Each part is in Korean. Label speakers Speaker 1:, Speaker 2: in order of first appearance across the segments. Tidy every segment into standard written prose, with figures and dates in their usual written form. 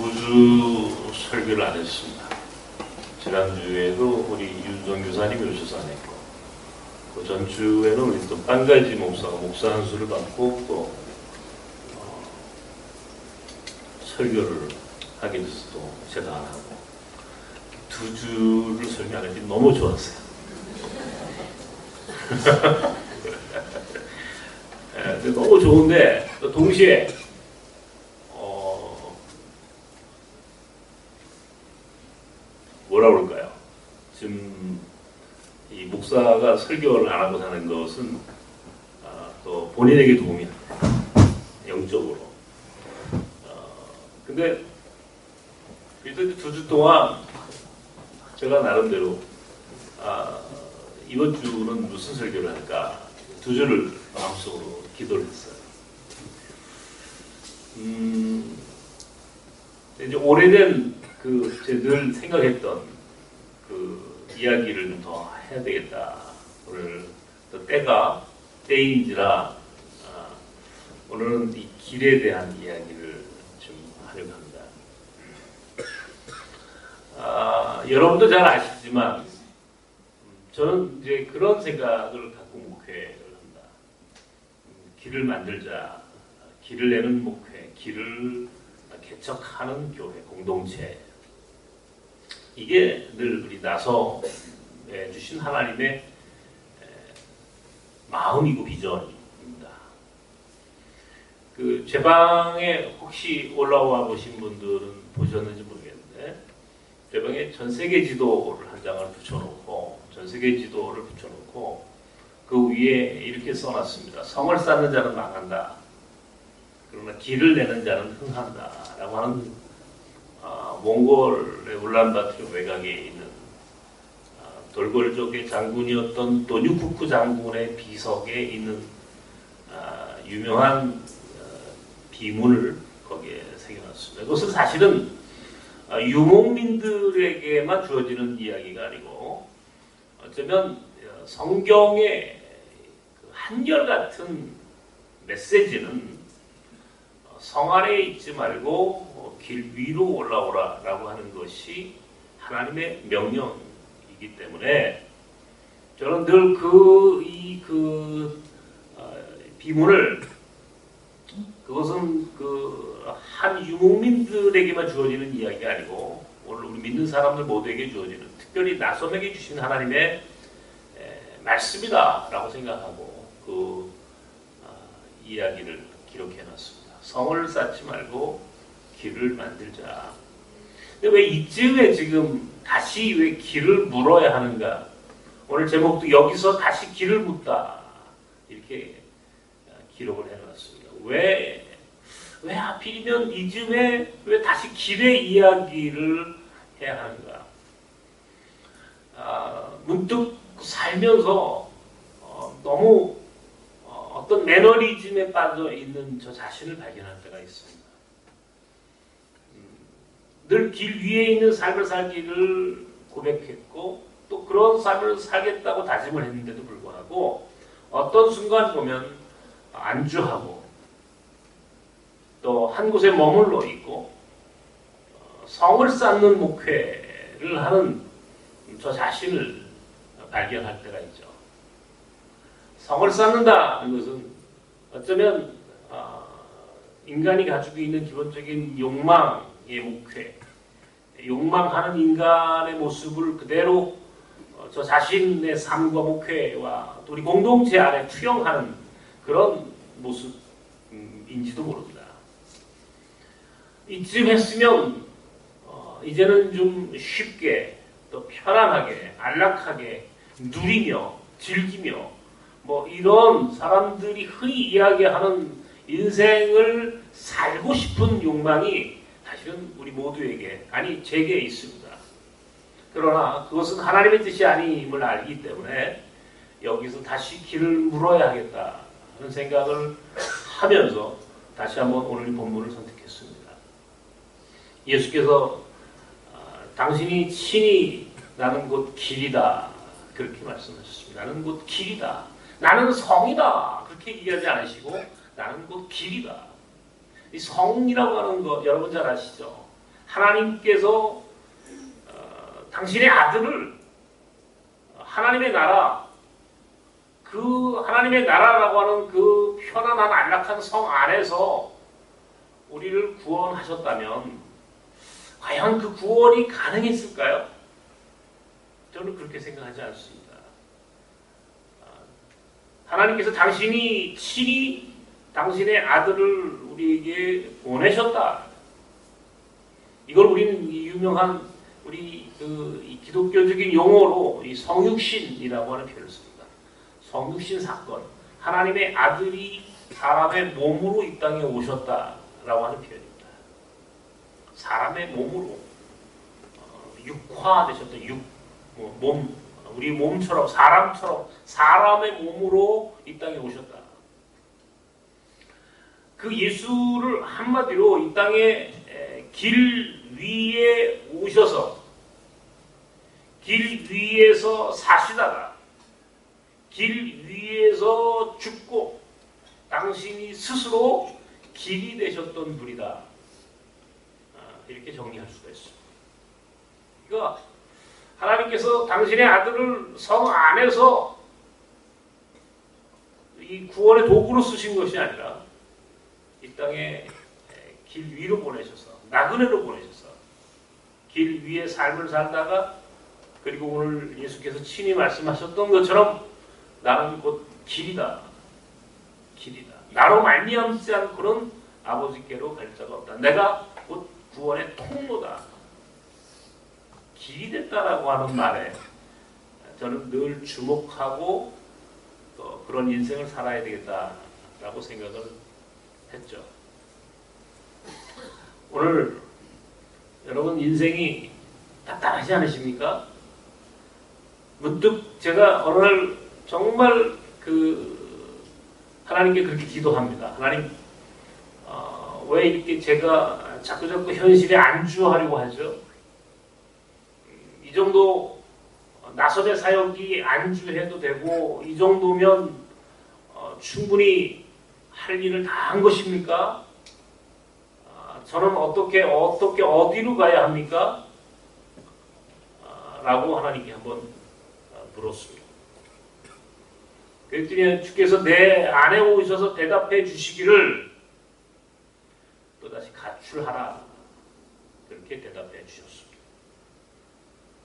Speaker 1: 우주 설교를 안 했습니다. 지난주에도 우리 윤성 교사님이 오셔서 안 했고, 그 전주에는 우리 또 딴가지 목사가 목사 안수를 받고 또 설교를 하게 돼서 또 제가 안 하고 두 주를 설교하는 게 너무 좋았어요. 너무 좋은데 동시에 뭐라 그럴까요? 지금 이 목사가 설교를 안 하고 사는 것은 또 본인에게 도움이 안 돼요. 영적으로. 근데 일단 두 주 동안 제가 나름대로 이번 주는 무슨 설교를 할까 두 주를 마음속으로 기도를 했어요. 이제 오래된 늘 생각했던 그 이야기를 좀 더 해야 되겠다. 오늘 또 때인지라 오늘은 이 길에 대한 이야기를 좀 하려고 합니다. 여러분도 잘 아시지만 저는 이제 그런 생각을 갖고 목회를 한다. 길을 만들자, 길을 내는 목회, 길을 개척하는 교회, 공동체. 이게 늘 우리 나서 주신 하나님의 마음이고 비전입니다. 제 방에 혹시 올라와 보신 분들은 보셨는지 모르겠는데, 제 방에 전 세계 지도를 한 장을 붙여놓고, 그 위에 이렇게 써놨습니다. 성을 쌓는 자는 망한다. 그러나 길을 내는 자는 흥한다. 라고 하는 몽골의 울란바토르 외곽에 있는 돌골족의 장군이었던 도뉴쿠크 장군의 비석에 있는 유명한 비문을 거기에 새겨놨습니다. 그것은 사실은 유목민들에게만 주어지는 이야기가 아니고 어쩌면 성경의 한결같은 메시지는 성 아래에 있지 말고 길 위로 올라오라 라고 하는 것이 하나님의 명령이기 때문에 저는 늘 비문을 그것은 한 유목민들에게만 주어지는 이야기가 아니고 오늘 우리 믿는 사람들 모두에게 주어지는 특별히 나섬에게 주신 하나님의 말씀이다 라고 생각하고 이야기를 기록해놨습니다. 성을 쌓지 말고 길을 만들자. 근데 왜 이쯤에 지금 다시 왜 길을 물어야 하는가? 오늘 제목도 여기서 다시 길을 묻다. 이렇게 기록을 해놨습니다. 왜 하필이면 이쯤에 왜 다시 길의 이야기를 해야 하는가? 문득 살면서 너무 어떤 매너리즘에 빠져 있는 저 자신을 발견할 때가 있습니다. 늘 길 위에 있는 삶을 살기를 고백했고 또 그런 삶을 살겠다고 다짐을 했는데도 불구하고 어떤 순간 보면 안주하고 또 한 곳에 머물러 있고 성을 쌓는 목회를 하는 저 자신을 발견할 때가 있죠. 성을 쌓는다는 것은 어쩌면 인간이 가지고 있는 기본적인 욕망의 목회, 욕망하는 인간의 모습을 그대로 저 자신의 삶과 목회와 우리 공동체 안에 투영하는 그런 모습인지도 모릅니다. 이쯤 했으면 이제는 좀 쉽게 또 편안하게 안락하게 누리며 즐기며 이런 사람들이 흔히 이야기하는 인생을 살고 싶은 욕망이 사실은 우리 모두에게, 아니 제게 있습니다. 그러나 그것은 하나님의 뜻이 아님을 알기 때문에 여기서 다시 길을 물어야 하겠다는 생각을 하면서 다시 한번 오늘 본문을 선택했습니다. 예수께서 당신이 친히 나는 곧 길이다 그렇게 말씀하셨습니다. 나는 곧 길이다. 나는 성이다. 그렇게 얘기하지 않으시고 나는 곧 길이다. 이 성이라고 하는 거 여러분 잘 아시죠? 하나님께서 당신의 아들을 하나님의 나라, 그 하나님의 나라라고 하는 그 편안한 안락한 성 안에서 우리를 구원하셨다면 과연 그 구원이 가능했을까요? 저는 그렇게 생각하지 않습니다. 하나님께서 당신이 친히 당신의 아들을 우리에게 보내셨다. 이걸 우리는 유명한 우리 이 기독교적인 용어로 이 성육신이라고 하는 표현을 씁니다. 성육신 사건. 하나님의 아들이 사람의 몸으로 이 땅에 오셨다라고 하는 표현입니다. 사람의 몸으로 육화되셨다. 몸, 우리 몸처럼 사람처럼 사람의 몸으로 이 땅에 오셨다. 그 예수를 한마디로 이 땅에 길 위에 오셔서 길 위에서 사시다가 길 위에서 죽고 당신이 스스로 길이 되셨던 분이다. 이렇게 정리할 수가 있습니다. 그러니까 하나님께서 당신의 아들을 성 안에서 이 구원의 도구로 쓰신 것이 아니라 이 땅에 길 위로 보내셔서 나그네로 보내셔서 길 위에 삶을 살다가 그리고 오늘 예수께서 친히 말씀하셨던 것처럼 나는 곧 길이다. 길이다. 나로 말미암지 않고는 아버지께로 갈 자가 없다. 내가 곧 구원의 통로다. 길이 됐다라고 하는 말에 저는 늘 주목하고 또 그런 인생을 살아야 되겠다라고 생각을 했죠. 오늘 여러분 인생이 답답하지 않으십니까? 문득 제가 어느 날 정말 하나님께 그렇게 기도합니다. 하나님, 왜 이렇게 제가 자꾸 현실에 안주하려고 하죠? 이 정도 나선의 사역이 안주해도 되고 이 정도면 충분히 할 일을 다 한 것입니까? 저는 어디로 가야 합니까? 라고 하나님께 한번 물었습니다. 그랬더니 주께서 내 안에 오셔서 대답해 주시기를 또다시 가출하라. 그렇게 대답해 주셨습니다.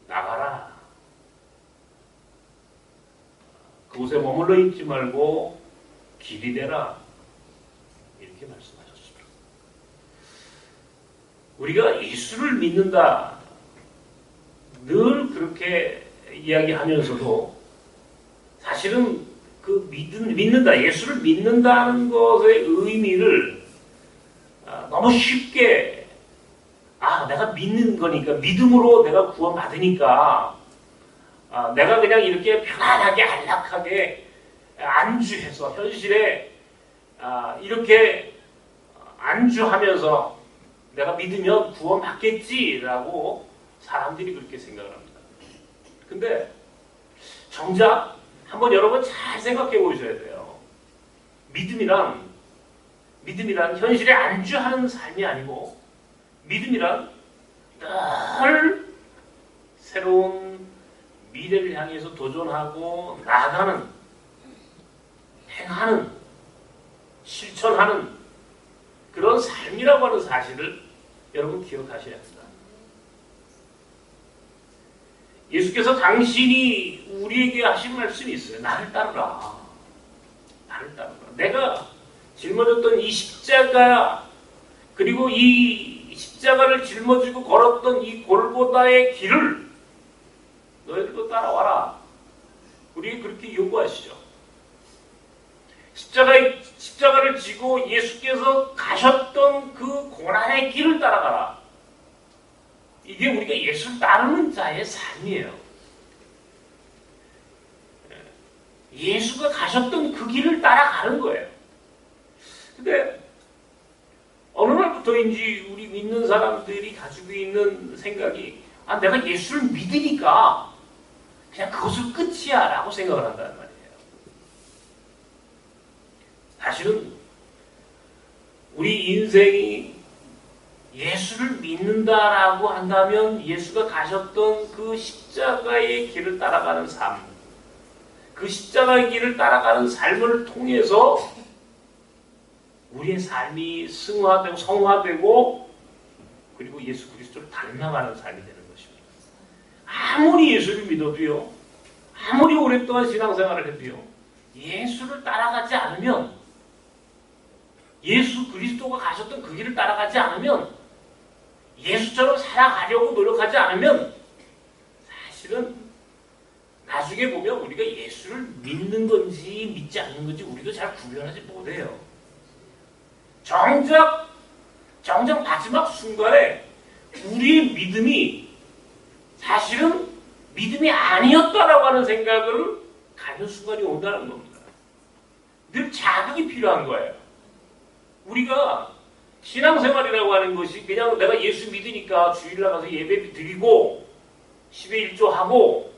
Speaker 1: 나가라. 그곳에 머물러 있지 말고 길이 되라. 이렇게 말씀하셨습니다. 우리가 예수를 믿는다. 늘 그렇게 이야기하면서도 사실은 믿는다, 예수를 믿는다는 것의 의미를 너무 쉽게 내가 믿는 거니까 믿음으로 내가 구원받으니까 내가 그냥 이렇게 편안하게 안락하게 안주해서 현실에 이렇게 안주하면서 내가 믿으면 구원받겠지라고 사람들이 그렇게 생각을 합니다. 근데 정작 한번 여러분 잘 생각해 보셔야 돼요. 믿음이란 현실에 안주하는 삶이 아니고 믿음이란 늘 새로운 미래를 향해서 도전하고 나아가는, 행하는, 실천하는 그런 삶이라고 하는 사실을 여러분 기억하셔야 합니다. 예수께서 당신이 우리에게 하신 말씀이 있어요. 나를 따르라. 나를 따르라. 내가 짊어졌던 이 십자가, 그리고 이 십자가를 짊어지고 걸었던 이 골고다의 길을 너희들도 따라와라. 우리에게 그렇게 요구하시죠. 십자가를 지고 예수께서 가셨던 그 고난의 길을 따라가라. 이게 우리가 예수를 따르는 자의 삶이에요. 예수가 가셨던 그 길을 따라가는 거예요. 근데 어느 날부터인지 우리 믿는 사람들이 가지고 있는 생각이 내가 예수를 믿으니까 그냥 그것을 끝이야 라고 생각을 한다는 말이에요. 사실은 우리 인생이 예수를 믿는다라고 한다면 예수가 가셨던 그 십자가의 길을 따라가는 삶, 그 십자가의 길을 따라가는 삶을 통해서 우리의 삶이 승화되고 성화되고 그리고 예수 그리스도를 닮아가는 삶이 되는 것입니다. 아무리 예수를 믿어도요, 아무리 오랫동안 신앙생활을 해도요, 예수를 따라가지 않으면, 예수 그리스도가 가셨던 그 길을 따라가지 않으면, 예수처럼 살아가려고 노력하지 않으면 사실은 나중에 보면 우리가 예수를 믿는 건지 믿지 않는 건지 우리도 잘 구별하지 못해요. 정작 마지막 순간에 우리의 믿음이 사실은 믿음이 아니었다라고 하는 생각을 가는 순간이 온다는 겁니다. 늘 자극이 필요한 거예요. 우리가 신앙생활이라고 하는 것이 그냥 내가 예수 믿으니까 주일날 가서 예배 드리고 10의 1조 하고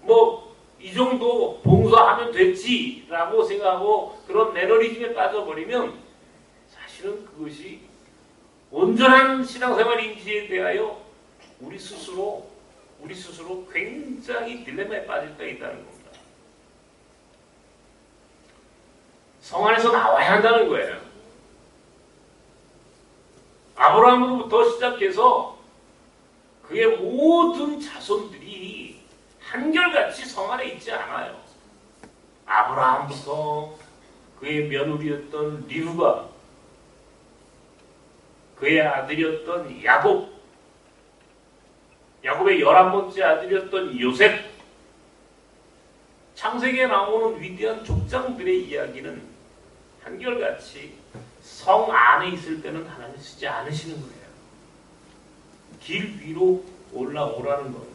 Speaker 1: 뭐 이 정도 봉사하면 됐지라고 생각하고 그런 매너리즘에 빠져버리면 사실은 그것이 온전한 신앙생활인지에 대하여 우리 스스로 굉장히 딜레마에 빠질 때가 있다는 겁니다. 성 안에서 나와야 한다는 거예요. 아브라함으로부터 시작해서 그의 모든 자손들이 한결같이 성 안에 있지 않아요. 아브라함부터 그의 며느리였던 리브가, 그의 아들이었던 야곱, 야곱의 11번째 아들이었던 요셉, 창세기에 나오는 위대한 족장들의 이야기는 한결같이 성 안에 있을 때는 하나님 쓰지 않으시는 거예요. 길 위로 올라오라는 겁니다.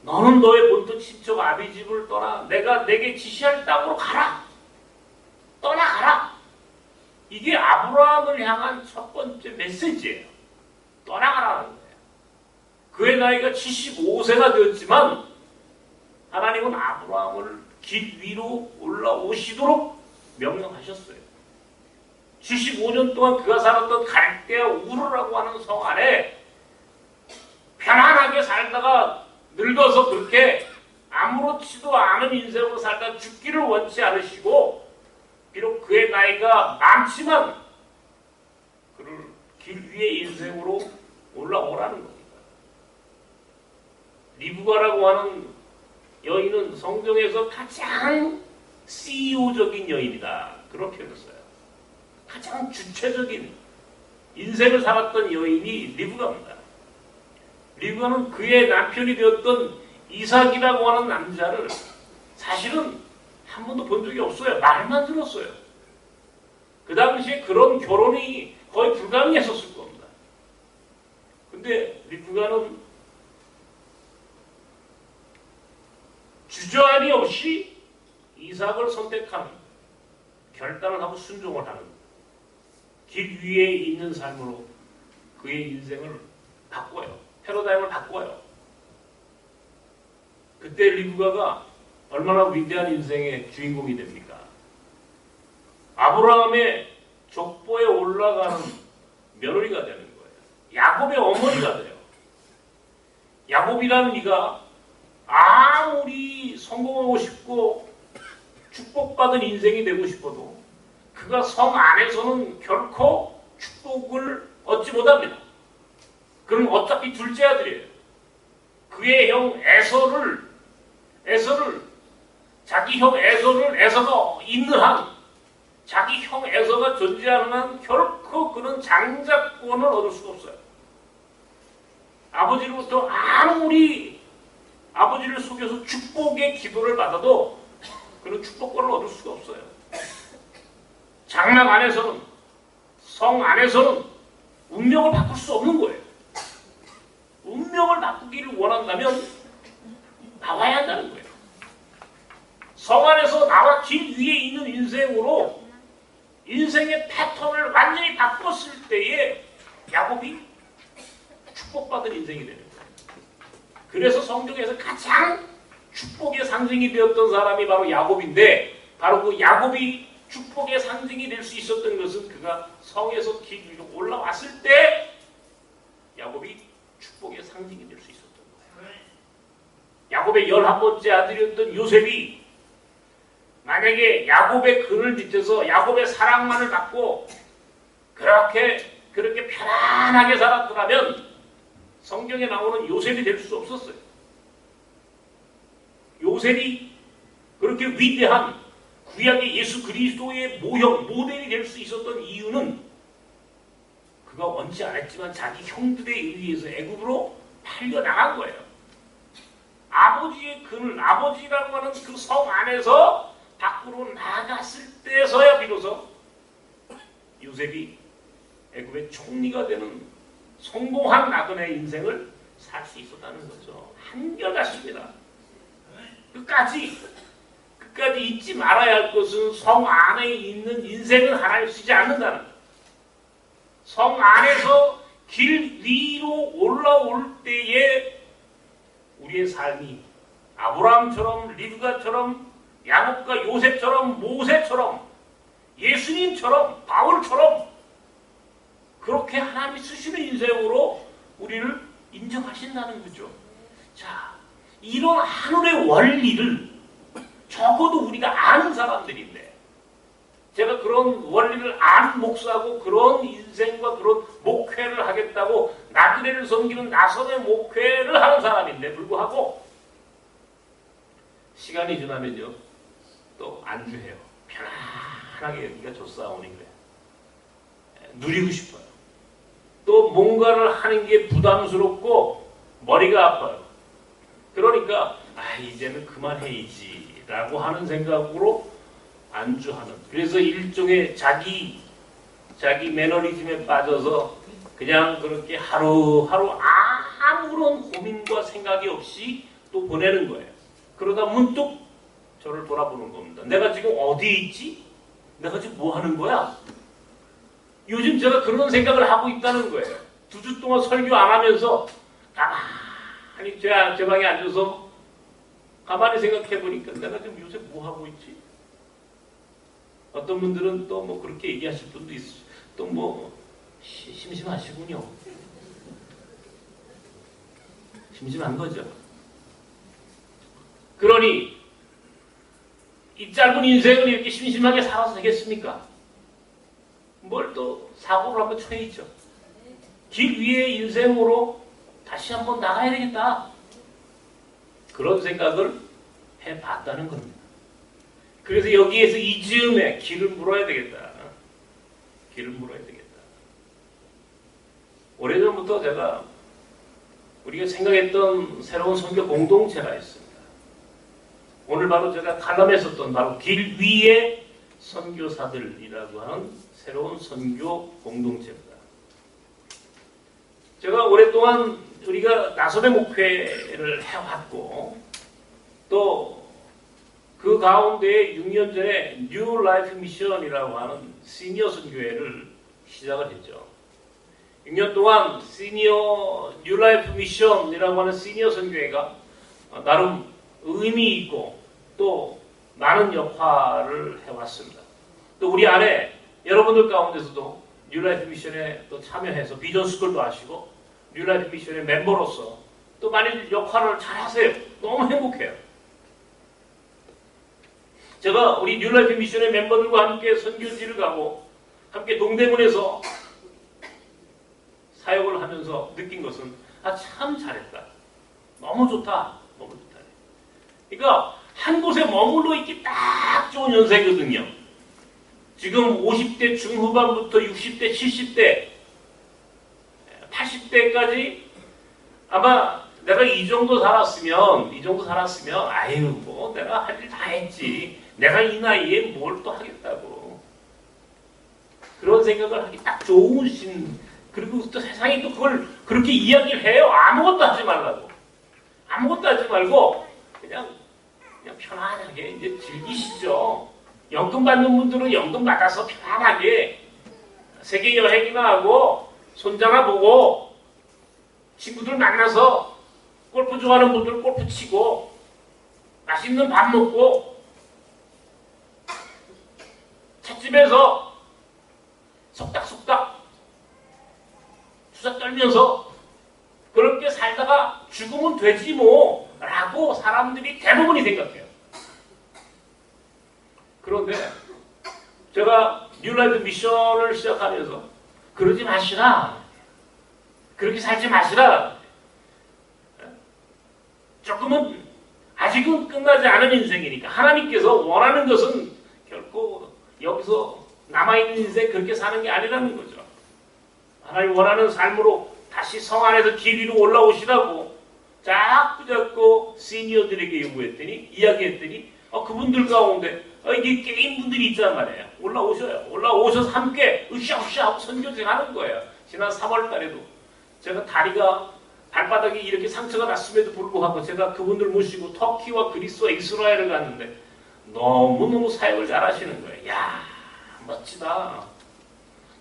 Speaker 1: 너는 너의 본토 친척 아비집을 떠나 내가 내게 지시할 땅으로 가라. 떠나가라. 이게 아브라함을 향한 첫 번째 메시지예요. 떠나가라는 거예요. 그의 나이가 75세가 되었지만 하나님은 아브라함을 길 위로 올라오시도록 명령하셨어요. 75년 동안 그가 살았던 갈대아 우르라고 하는 성 안에 편안하게 살다가 늙어서 그렇게 아무렇지도 않은 인생으로 살다 죽기를 원치 않으시고 비록 그의 나이가 많지만 그를 길 위의 인생으로 올라오라는 겁니다. 리브가라고 하는 여인은 성경에서 가장 CEO적인 여인이다. 그런 표현을 써요. 가장 주체적인 인생을 살았던 여인이 리브가입니다. 리브가는 그의 남편이 되었던 이삭이라고 하는 남자를 사실은 한 번도 본 적이 없어요. 말만 들었어요. 그 당시에 그런 결혼이 거의 불가능했었을 겁니다. 근데 리브가는 주저함이 없이 이삭을 선택하는, 결단을 하고 순종을 하는 길 위에 있는 삶으로 그의 인생을 바꿔요. 패러다임을 바꿔요. 그때 리브가가 얼마나 위대한 인생의 주인공이 됩니까? 아브라함의 족보에 올라가는 며느리가 되는 거예요. 야곱의 어머니가 돼요. 야곱이라는 이가 아무리 성공하고 싶고 축복받은 인생이 되고 싶어도 그가 성 안에서는 결코 축복을 얻지 못합니다. 그는 어차피 둘째 아들이에요. 그의 형 에서를 자기 형 에서가 있는 한, 자기 형 에서가 존재하는 한 결코 그는 장자권을 얻을 수가 없어요. 아버지로부터 아무리 아버지를 속여서 축복의 기도를 받아도 그는 축복권을 얻을 수가 없어요. 장막 안에서는, 성 안에서는 운명을 바꿀 수 없는 거예요. 운명을 바꾸기를 원한다면 나와야 한다는 거예요. 성 안에서 나와 길 위에 있는 인생으로 인생의 패턴을 완전히 바꿨을 때에 야곱이 축복받은 인생이 되는 거예요. 그래서 성경에서 가장 축복의 상징이 되었던 사람이 바로 야곱인데, 바로 그 야곱이 축복의 상징이 될 수 있었던 것은 그가 성에서 길 위로 올라왔을 때 야곱이 축복의 상징이 될 수 있었던 거예요. 야곱의 11번째 아들이었던 요셉이 만약에 야곱의 그늘 밑에서 야곱의 사랑만을 받고 그렇게 편안하게 살았더라면 성경에 나오는 요셉이 될 수 없었어요. 요셉이 그렇게 위대한 구약의 예수 그리스도의 모형, 모델이 될 수 있었던 이유는 그가 원치 않았지만 자기 형들에 의해서 애굽으로 팔려나간 거예요. 아버지의 그늘, 아버지라고 하는 그 성 안에서 밖으로 나갔을 때서야 비로소 요셉이 애굽의 총리가 되는 성공한 나그네의 인생을 살 수 있었다는 거죠. 한결같습니다. 끝까지 잊지 말아야 할 것은 성 안에 있는 인생을 하나님 쓰지 않는다는 거예요. 성 안에서 길 위로 올라올 때에 우리의 삶이 아브라함처럼 리브가처럼 야곱과 요셉처럼 모세처럼 예수님처럼 바울처럼 그렇게 하나님이 쓰시는 인생으로 우리를 인정하신다는 거죠. 자, 이런 하늘의 원리를 적어도 우리가 아는 사람들인데 제가 그런 원리를 아는 목사고 그런 인생과 그런 목회를 하겠다고 나그네를 섬기는 나선의 목회를 하는 사람인데 불구하고 시간이 지나면요 또 안주해요. 편안하게 여기가 좋사오니 그래. 누리고 싶어요. 또 뭔가를 하는 게 부담스럽고 머리가 아파요. 그러니까 이제는 그만해야지 라고 하는 생각으로 안주하는, 그래서 일종의 자기 매너리즘에 빠져서 그냥 그렇게 하루하루 아무런 고민과 생각이 없이 또 보내는 거예요. 그러다 문득 저를 돌아보는 겁니다. 내가 지금 어디에 있지? 내가 지금 뭐 하는 거야? 요즘 제가 그런 생각을 하고 있다는 거예요. 2주 동안 설교 안 하면서 가만히 제 방에 앉아서 가만히 생각해 보니까 내가 지금 요새 뭐 하고 있지? 어떤 분들은 또 뭐 그렇게 얘기하실 분도 있어요. 또 뭐 심심하시군요. 심심한 거죠. 그러니 이 짧은 인생을 이렇게 심심하게 살아서 되겠습니까? 뭘 또 사고를 한번 쳐야죠. 길 위의 인생으로 다시 한번 나가야 되겠다. 그런 생각을 해봤다는 겁니다. 그래서 여기에서 이 즈음에 길을 물어야 되겠다. 길을 물어야 되겠다. 오래전부터 우리가 생각했던 새로운 선교 공동체가 있습니다. 오늘 바로 제가 칼럼했었던 바로 길 위의 선교사들이라고 하는 새로운 선교 공동체입니다. 제가 오랫동안 우리가 나선의 목회를 해왔고 또 그 가운데 6년 전에 뉴 라이프 미션이라고 하는 시니어 선교회를 시작을 했죠. 6년 동안 뉴 라이프 미션이라고 하는 시니어 선교회가 나름 의미 있고 또 많은 역할을 해왔습니다. 또 우리 안에 여러분들 가운데서도 뉴 라이프 미션에 또 참여해서 비전 스쿨도 하시고 뉴 라이프 미션의 멤버로서 또 많은 역할을 잘 하세요. 너무 행복해요. 제가 우리 뉴 라이프 미션의 멤버들과 함께 선교지를 가고 함께 동대문에서 사역을 하면서 느낀 것은 참 잘했다. 너무 좋다. 너무 좋다. 그러니까 한 곳에 머물러 있기 딱 좋은 연세거든요. 지금 50대 중후반부터 60대, 70대, 80대까지 아마 내가 이 정도 살았으면 아유 뭐 내가 할 일 다 했지. 내가 이 나이에 뭘 또 하겠다고. 그런 생각을 하기 딱 좋으신, 그리고 또 세상이 또 그걸 그렇게 이야기를 해요. 아무것도 하지 말라고. 아무것도 하지 말고 그냥 편안하게 이제 즐기시죠. 연금 받는 분들은 연금 받아서 편안하게 세계 여행이나 하고 손자나 보고 친구들 만나서 골프 좋아하는 분들 골프 치고 맛있는 밥 먹고 떡집에서 속닥속닥 수다 떨면서 그렇게 살다가 죽으면 되지 뭐 라고 사람들이 대부분이 생각해요. 그런데 제가 뉴라이프 미션을 시작하면서 그러지 마시라. 그렇게 살지 마시라. 조금은 아직은 끝나지 않은 인생이니까 하나님께서 원하는 것은 결코 여기서 남아있는 인생 그렇게 사는 게 아니라는 거죠. 하나님 원하는 삶으로 다시 성 안에서 길 위로 올라오시라고 자꾸 시니어들에게 요구했더니 이야기했더니 그분들 가운데 이게 게임분들이 있단 말이에요. 올라오셔요. 올라오셔서 함께 으쌰으쌰 하고 선교제 하는 거예요. 지난 3월 달에도 제가 다리가 발바닥에 이렇게 상처가 났음에도 불구하고 제가 그분들 모시고 터키와 그리스와 이스라엘을 갔는데 너무너무 사역을 잘 하시는 거예요. 야 멋지다.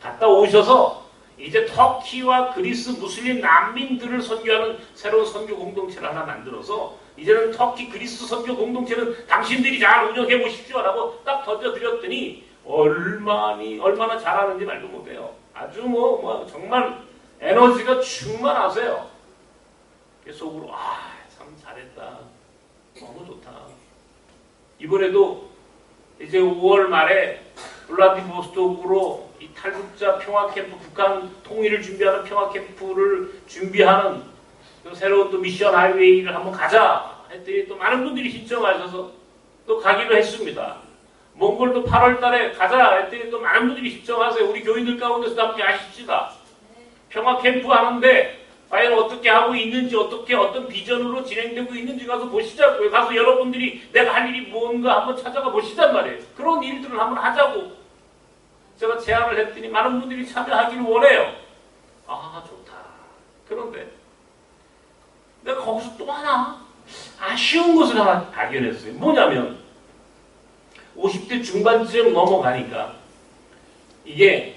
Speaker 1: 갔다 오셔서 이제 터키와 그리스 무슬림 난민들을 선교하는 새로운 선교 공동체를 하나 만들어서 이제는 터키 그리스 선교 공동체는 당신들이 잘 운영해 보십시오 라고 딱 던져드렸더니 얼마나 잘하는지 말도 못해요. 아주 정말 에너지가 충만하세요. 속으로 참 잘했다. 너무 좋다. 이번에도 이제 5월 말에 블라디보스토크로 이 탈북자 평화캠프, 북한 통일을 준비하는 평화캠프를 준비하는 새로운 또 미션 하이웨이를 한번 가자 했더니 또 많은 분들이 신청하셔서 또 가기로 했습니다. 몽골도 8월 달에 가자 했더니 또 많은 분들이 신청하세요. 우리 교인들 가운데서도 함께 하십시다. 평화캠프 하는데 과연 어떻게 하고 있는지 어떤 비전으로 진행되고 있는지 가서 보시자고요. 가서 여러분들이 내가 할 일이 뭔가 한번 찾아가 보시단 말이에요. 그런 일들을 한번 하자고 제가 제안을 했더니 많은 분들이 참여하기를 원해요. 좋다. 그런데 내가 거기서 또 하나 아쉬운 것을 하나 발견했어요. 뭐냐면 50대 중반쯤 넘어가니까 이게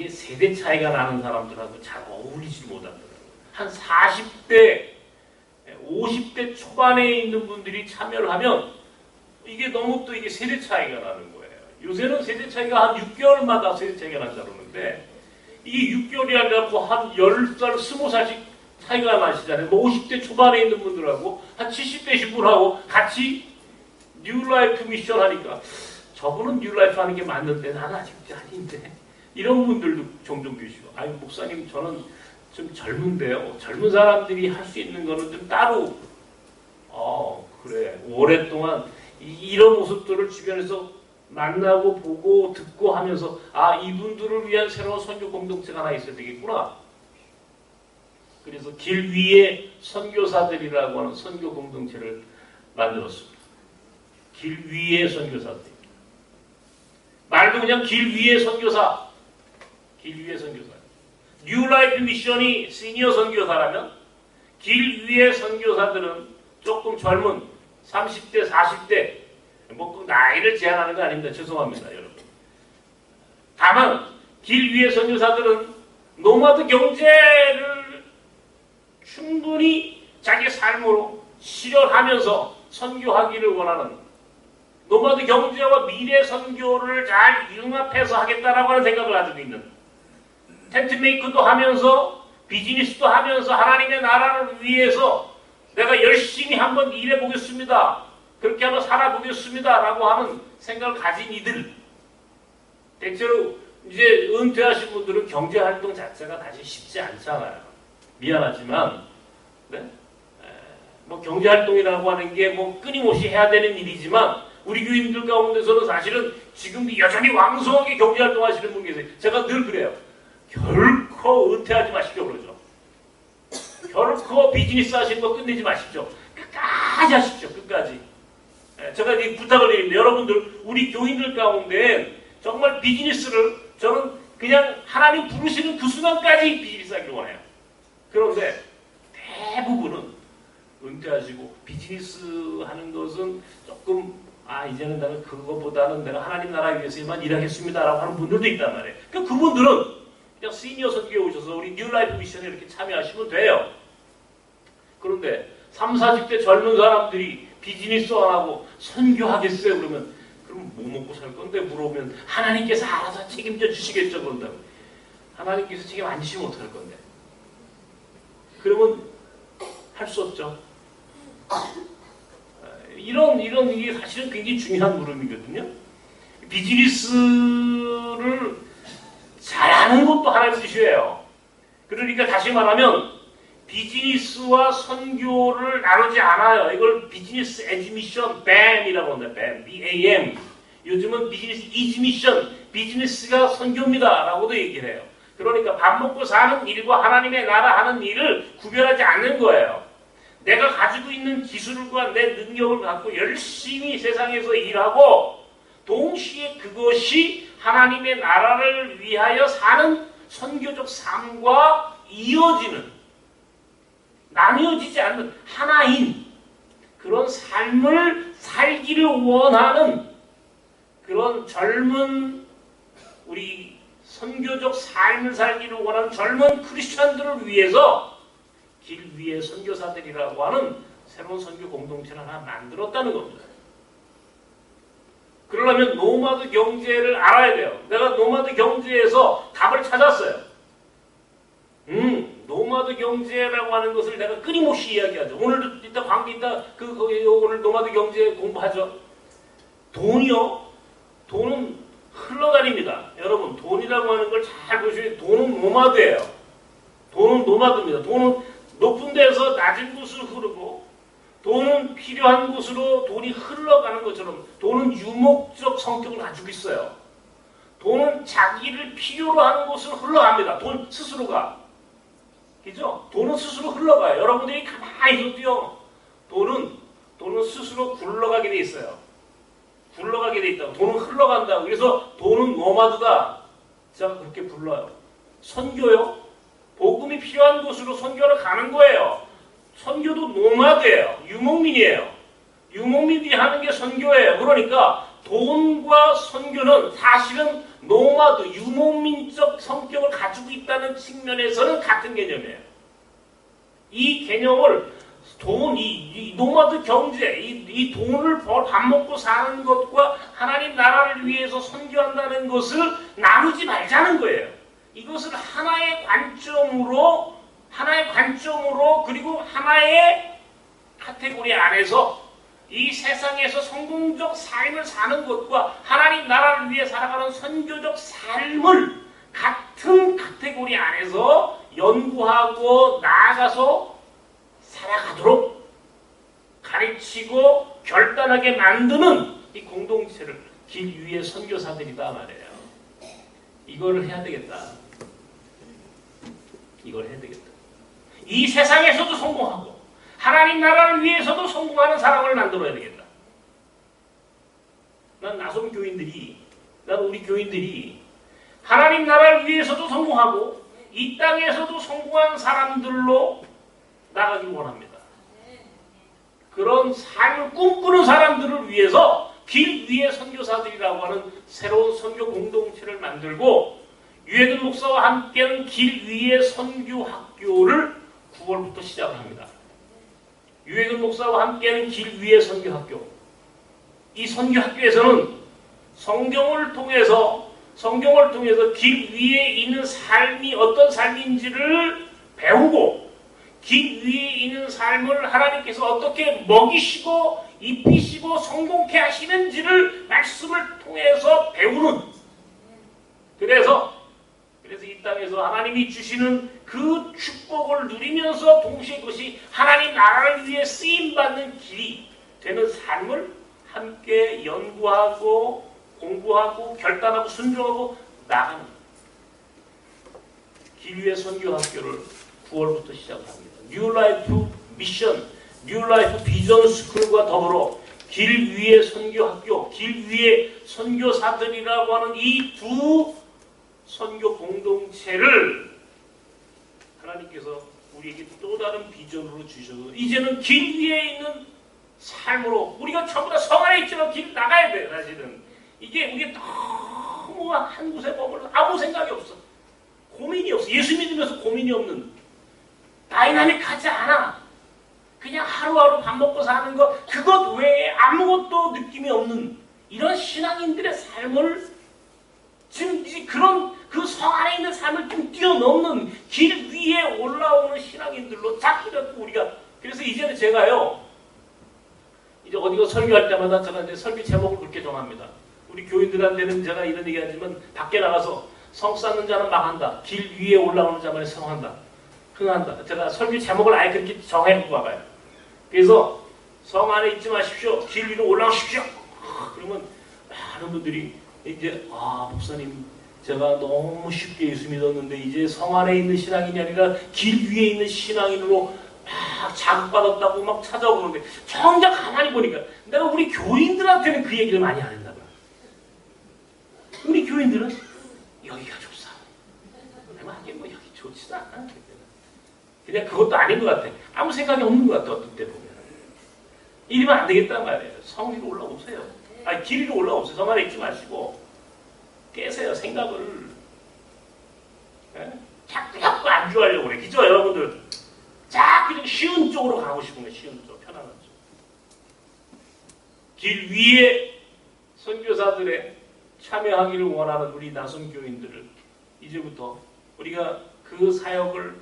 Speaker 1: 세대 차이가 나는 사람들하고 잘 어울리지 못하더라고요. 한 40대, 50대 초반에 있는 분들이 참여를 하면 이게 너무 또 이게 세대 차이가 나는 거예요. 요새는 세대 차이가 한 6개월마다 세대 차이가 난다고 그러는데 이게 6개월이 아니라 한 10살, 20살씩 차이가 나시잖아요. 50대 초반에 있는 분들하고 한 70대신 분하고 같이 뉴라이프 미션 하니까 저분은 뉴라이프 하는 게 맞는데 나는 아직 아닌데 이런 분들도 종종 계시고 목사님 저는 좀 젊은데요. 젊은 사람들이 할 수 있는 거는 좀 따로 그래 오랫동안 이런 모습들을 주변에서 만나고 보고 듣고 하면서 이분들을 위한 새로운 선교 공동체가 하나 있어야 되겠구나. 그래서 길 위에 선교사들이라고 하는 선교 공동체를 만들었습니다. 길 위에 선교사들. 말도 그냥 길 위에 선교사. 길 위에 선교사. 뉴라이프 미션이 시니어 선교사라면 길 위의 선교사들은 조금 젊은 30대, 40대 그 나이를 제한하는 거 아닙니다. 죄송합니다, 여러분. 다만 길 위의 선교사들은 노마드 경제를 충분히 자기 삶으로 실현하면서 선교하기를 원하는 노마드 경제와 미래 선교를 잘 융합해서 하겠다라고 하는 생각을 가지고 있는 텐트 메이커도 하면서 비즈니스도 하면서 하나님의 나라를 위해서 내가 열심히 한번 일해 보겠습니다. 그렇게 한번 살아보겠습니다. 라고 하는 생각을 가진 이들. 대체로 이제 은퇴하신 분들은 경제활동 자체가 다시 쉽지 않잖아요. 미안하지만 네? 경제활동이라고 하는 게 끊임없이 해야 되는 일이지만 우리 교인들 가운데서는 사실은 지금도 여전히 왕성하게 경제활동 하시는 분 계세요. 제가 늘 그래요. 결코 은퇴하지 마십시오 그러죠. 결코 비즈니스 하시는 거 끝내지 마십시오. 끝까지 하십시오. 끝까지. 제가 이 부탁을 드립니다. 여러분들 우리 교인들 가운데 정말 비즈니스를 저는 그냥 하나님 부르시는 그 순간까지 비즈니스 하기를 원해요. 그런데 대부분은 은퇴하시고 비즈니스 하는 것은 조금 이제는 나는 그거보다는 내가 하나님 나라 위해서만 일하겠습니다 라고 하는 분들도 있단 말이에요. 그분들은 그냥 시니어 선교에 오셔서 우리 뉴라이프 미션에 이렇게 참여하시면 돼요. 그런데 30, 40대 젊은 사람들이 비즈니스 안 하고 선교하겠어요? 그러면 그럼 뭐 먹고 살 건데 물어보면 하나님께서 알아서 책임져 주시겠죠. 그런다고. 하나님께서 책임 안 지시면 어떡할 건데. 그러면 할 수 없죠. 이런 이게 사실은 굉장히 중요한 물음이거든요. 비즈니스를 잘하는 것도 하나님의 뜻이에요. 그러니까 다시 말하면 비즈니스와 선교를 나누지 않아요. 이걸 비즈니스 에즈 미션 BAM이라고 합니다. BAM, BAM. 요즘은 비즈니스 이즈 미션, 비즈니스가 선교입니다. 라고도 얘기를 해요. 그러니까 밥 먹고 사는 일과 하나님의 나라 하는 일을 구별하지 않는 거예요. 내가 가지고 있는 기술과 내 능력을 갖고 열심히 세상에서 일하고 동시에 그것이 하나님의 나라를 위하여 사는 선교적 삶과 이어지는, 나뉘어지지 않는 하나인 그런 삶을 살기를 원하는 그런 젊은, 우리 선교적 삶을 살기를 원하는 젊은 크리스천들을 위해서 길 위의 선교사들이라고 하는 새로운 선교 공동체를 하나 만들었다는 겁니다. 그러려면 노마드 경제를 알아야 돼요. 내가 노마드 경제에서 답을 찾았어요. 노마드 경제라고 하는 것을 내가 끊임없이 이야기하죠. 오늘도 이따 관계 있다 오늘 노마드 경제 공부하죠. 돈이요. 돈은 흘러다닙니다. 여러분 돈이라고 하는 걸 잘 보시면 돈은 노마드예요. 돈은 노마드입니다. 돈은 높은 데서 낮은 곳으로 흐르고 돈은 필요한 곳으로 돈이 흘러가는 것처럼 돈은 유목적 성격을 가지고 있어요. 돈은 자기를 필요로 하는 곳으로 흘러갑니다. 돈 스스로가. 그죠? 돈은 스스로 흘러가요. 여러분들이 가만히 있어도요. 돈은 스스로 굴러가게 돼 있어요. 굴러가게 돼 있다고. 돈은 흘러간다고. 그래서 돈은 노마드다. 제가 그렇게 불러요. 선교요? 복음이 필요한 곳으로 선교를 가는 거예요. 선교도 노마드예요. 유목민이에요. 유목민들이 하는 게 선교예요. 그러니까 돈과 선교는 사실은 노마드, 유목민적 성격을 가지고 있다는 측면에서는 같은 개념이에요. 이 개념을 이 노마드 경제, 이 돈을 밥 먹고 사는 것과 하나님 나라를 위해서 선교한다는 것을 나누지 말자는 거예요. 이것을 하나의 관점으로 그리고 하나의 카테고리 안에서 이 세상에서 성공적 삶을 사는 것과 하나님 나라를 위해 살아가는 선교적 삶을 같은 카테고리 안에서 연구하고 나아가서 살아가도록 가르치고 결단하게 만드는 이 공동체를 길 위의 선교사들이다 말이에요. 이거를 해야 되겠다. 이걸 해야 되겠다. 이 세상에서도 성공하고 하나님 나라를 위해서도 성공하는 사람을 만들어야 되겠다. 난 우리 교인들이 하나님 나라를 위해서도 성공하고 이 땅에서도 성공한 사람들로 나가길 원합니다. 그런 삶을 꿈꾸는 사람들을 위해서 길 위의 선교사들이라고 하는 새로운 선교 공동체를 만들고 유해근 목사와 함께하는 길 위의 선교학교를 9월부터 시작을 합니다. 유해근 목사와 함께하는 길 위의 선교학교. 이 선교학교에서는 성경을 통해서 길 위에 있는 삶이 어떤 삶인지를 배우고 길 위에 있는 삶을 하나님께서 어떻게 먹이시고 입히시고 성공케 하시는지를 말씀을 통해서 배우는, 그래서 이 땅에서 하나님이 주시는 그 축복을 누리면서 동시에 그것이 하나님 나라를 위해 쓰임받는 길이 되는 삶을 함께 연구하고 공부하고 결단하고 순종하고 나가는 길 위의 선교학교를 9월부터 시작합니다. 뉴라이프 미션, 뉴라이프 비전 스쿨과 더불어 길 위의 선교학교, 길 위의 선교사들이라고 하는 이 두 선교 공동체를 하나님께서 우리에게 또 다른 비전으로 주셔서 이제는 길 위에 있는 삶으로 우리가 전부 다 성 안에 있지만 길 나가야 돼. 사실은 이게 우리 너무 한 곳에 머물러 아무 생각이 없어. 고민이 없어. 예수 믿으면서 고민이 없는, 다이나믹하지 않아. 그냥 하루하루 밥 먹고 사는 것, 그것 외에 아무것도 느낌이 없는 이런 신앙인들의 삶을 지금 그런 그 성 안에 있는 삶을 좀 뛰어넘는 길 위에 올라오는 신앙인들로 자꾸자꾸 우리가 그래서 이제는 제가요 이제 어디가 설교할 때마다 제가 이제 설교 제목을 그렇게 정합니다. 우리 교인들한테는 제가 이런 얘기하지만 밖에 나가서 성 쌓는 자는 망한다. 길 위에 올라오는 자만이 성한다. 흥한다. 제가 설교 제목을 아예 그렇게 정해놓고 와봐요. 그래서 성 안에 있지 마십시오. 길 위로 올라오십시오. 그러면 많은 분들이 이제 목사님 제가 너무 쉽게 예수 믿었는데 이제 성 안에 있는 신앙인이 아니라 길 위에 있는 신앙인으로 막 자극받았다고 막 찾아오는데 정작 가만히 보니까 내가 우리 교인들한테는 그 얘기를 많이 안 했나 봐요. 우리 교인들은 여기가 좋사. 하긴 뭐 여기 좋지도 않아. 그냥 그것도 아닌 것 같아. 아무 생각이 없는 것 같아. 어떤 때 보면. 이러면 안 되겠단 말이에요. 성 위로 올라오세요. 아니 길 위로 올라오세요. 성 안에 있지 마시고 깨세요. 생각을. 자꾸 안주하려고 그래. 그죠 여러분들? 자꾸 좀 쉬운 쪽으로 가고 싶은 거예요. 쉬운 쪽. 편안한 쪽. 길 위에 선교사들의 참여하기를 원하는 우리 나선 교인들을 이제부터 우리가 그 사역을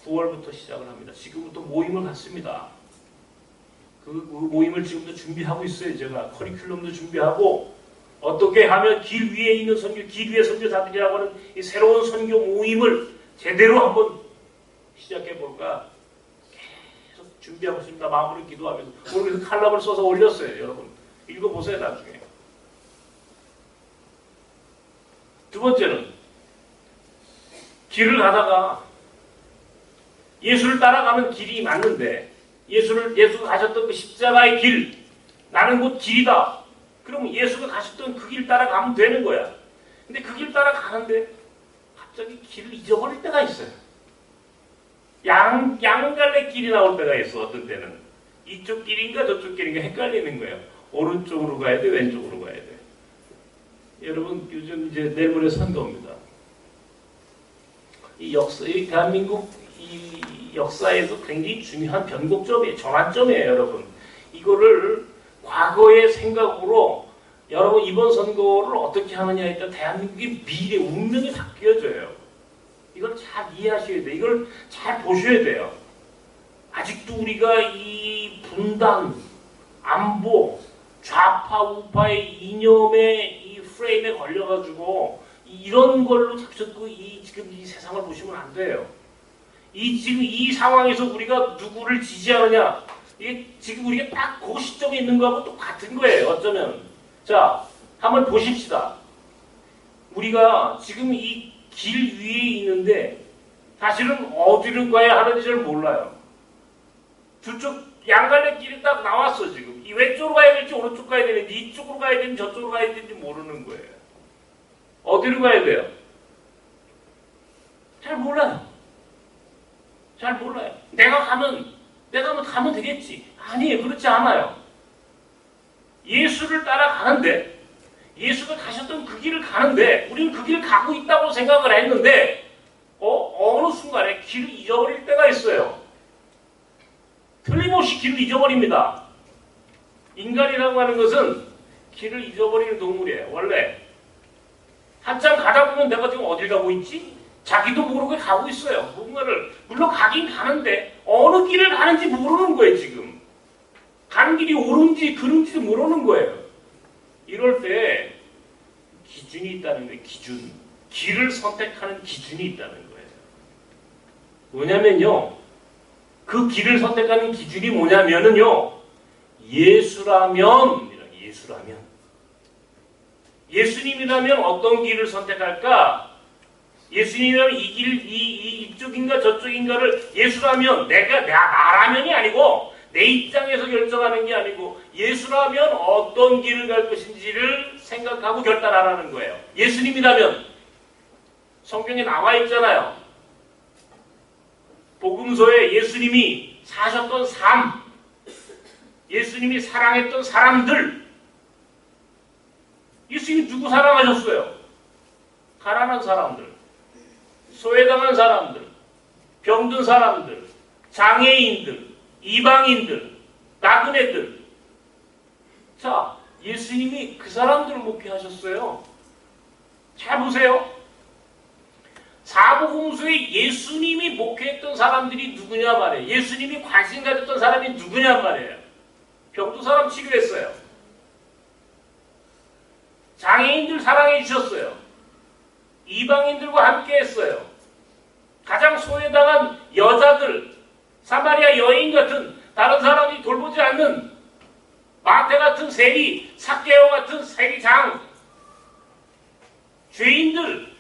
Speaker 1: 9월부터 시작을 합니다. 지금부터 모임을 갖습니다. 그 모임을 지금도 준비하고 있어요. 제가 커리큘럼도 준비하고 어떻게 하면 길 위에 있는 선교, 길 위에 선교사들이라고 하는 이 새로운 선교 모임을 제대로 한번 시작해 볼까 계속 준비하고 있습니다. 마음으로 기도하면서 오늘 그래서 칼럼을 써서 올렸어요. 여러분 읽어보세요. 나중에. 두 번째는 길을 가다가 예수를 따라가는 길이 맞는데 예수가 가셨던 그 십자가의 길 나는 곧 길이다. 그러면 예수가 가셨던 그 길 따라가면 되는 거야. 근데 그 길 따라가는데 갑자기 길을 잊어버릴 때가 있어요. 양갈래 길이 나올 때가 있어. 어떤 때는 이쪽 길인가 저쪽 길인가 헷갈리는 거예요. 오른쪽으로 가야 돼 왼쪽으로 가야 돼. 여러분 요즘 이제 내일 모레 선거입니다. 이 대한민국 이 역사에서 굉장히 중요한 변곡점이에요. 전환점이에요, 여러분. 이거를 과거의 생각으로 여러분 이번 선거를 어떻게 하느냐에 따라 대한민국의 미래, 운명이 바뀌어져요. 이걸 잘 이해하셔야 돼요. 이걸 잘 보셔야 돼요. 아직도 우리가 이 분단, 안보, 좌파, 우파의 이념의 이 프레임에 걸려가지고 이런 걸로 자꾸 지금 이 세상을 보시면 안 돼요. 지금 이 상황에서 우리가 누구를 지지하느냐, 이게 지금 우리가 딱 그 시점에 있는 거하고 똑같은 거예요. 어쩌면. 자, 한번 보십시다. 우리가 지금 이 길 위에 있는데 사실은 어디로 가야 하는지 잘 몰라요. 두쪽 양갈래 길이 딱 나왔어 지금. 이 왼쪽으로 가야 될지 오른쪽 가야 되는지 이쪽으로 가야 되는지 저쪽으로 가야 되는지 모르는 거예요. 어디로 가야 돼요? 잘 몰라요. 잘 몰라요. 내가 가면 되겠지. 아니에요. 그렇지 않아요. 예수를 따라가는데 예수가 가셨던 그 길을 가는데 우리는 그 길을 가고 있다고 생각을 했는데 어느 순간에 길을 잊어버릴 때가 있어요. 틀림없이 길을 잊어버립니다. 인간이라고 하는 것은 길을 잊어버리는 동물이에요. 원래 한참 가다 보면 내가 지금 어딜 가고 있지? 자기도 모르게 가고 있어요. 뭔가를 물론 가긴 가는데 어느 길을 가는지 모르는 거예요. 지금 가는 길이 옳은지 그른지도 모르는 거예요. 이럴 때 기준이 있다는 거예요. 기준. 길을 선택하는 기준이 있다는 거예요. 뭐냐면요. 그 길을 선택하는 기준이 뭐냐면은요. 예수라면 예수님이라면 어떤 길을 선택할까? 예수님이라면 이쪽인가 저쪽인가를 예수라면 나라면이 아니고 내 입장에서 결정하는 게 아니고 예수라면 어떤 길을 갈 것인지를 생각하고 결단하라는 거예요. 예수님이라면 성경에 나와 있잖아요. 복음서에 예수님이 사셨던 삶, 예수님이 사랑했던 사람들, 예수님이 누구 사랑하셨어요? 가난한 사람들, 소외당한 사람들, 병든 사람들, 장애인들, 이방인들, 나그네들. 자, 예수님이 그 사람들을 목회하셨어요. 잘 보세요. 사복음서에 예수님이 목회했던 사람들이 누구냐 말이에요. 예수님이 관심 가졌던 사람이 누구냐 말이에요. 병든 사람 치료했어요. 장애인들 사랑해 주셨어요. 이방인들과 함께 했어요. 가장 소외당한 여자들, 사마리아 여인 같은 다른 사람이 돌보지 않는 마태 같은 세리, 삭개오 같은 세리장, 죄인들,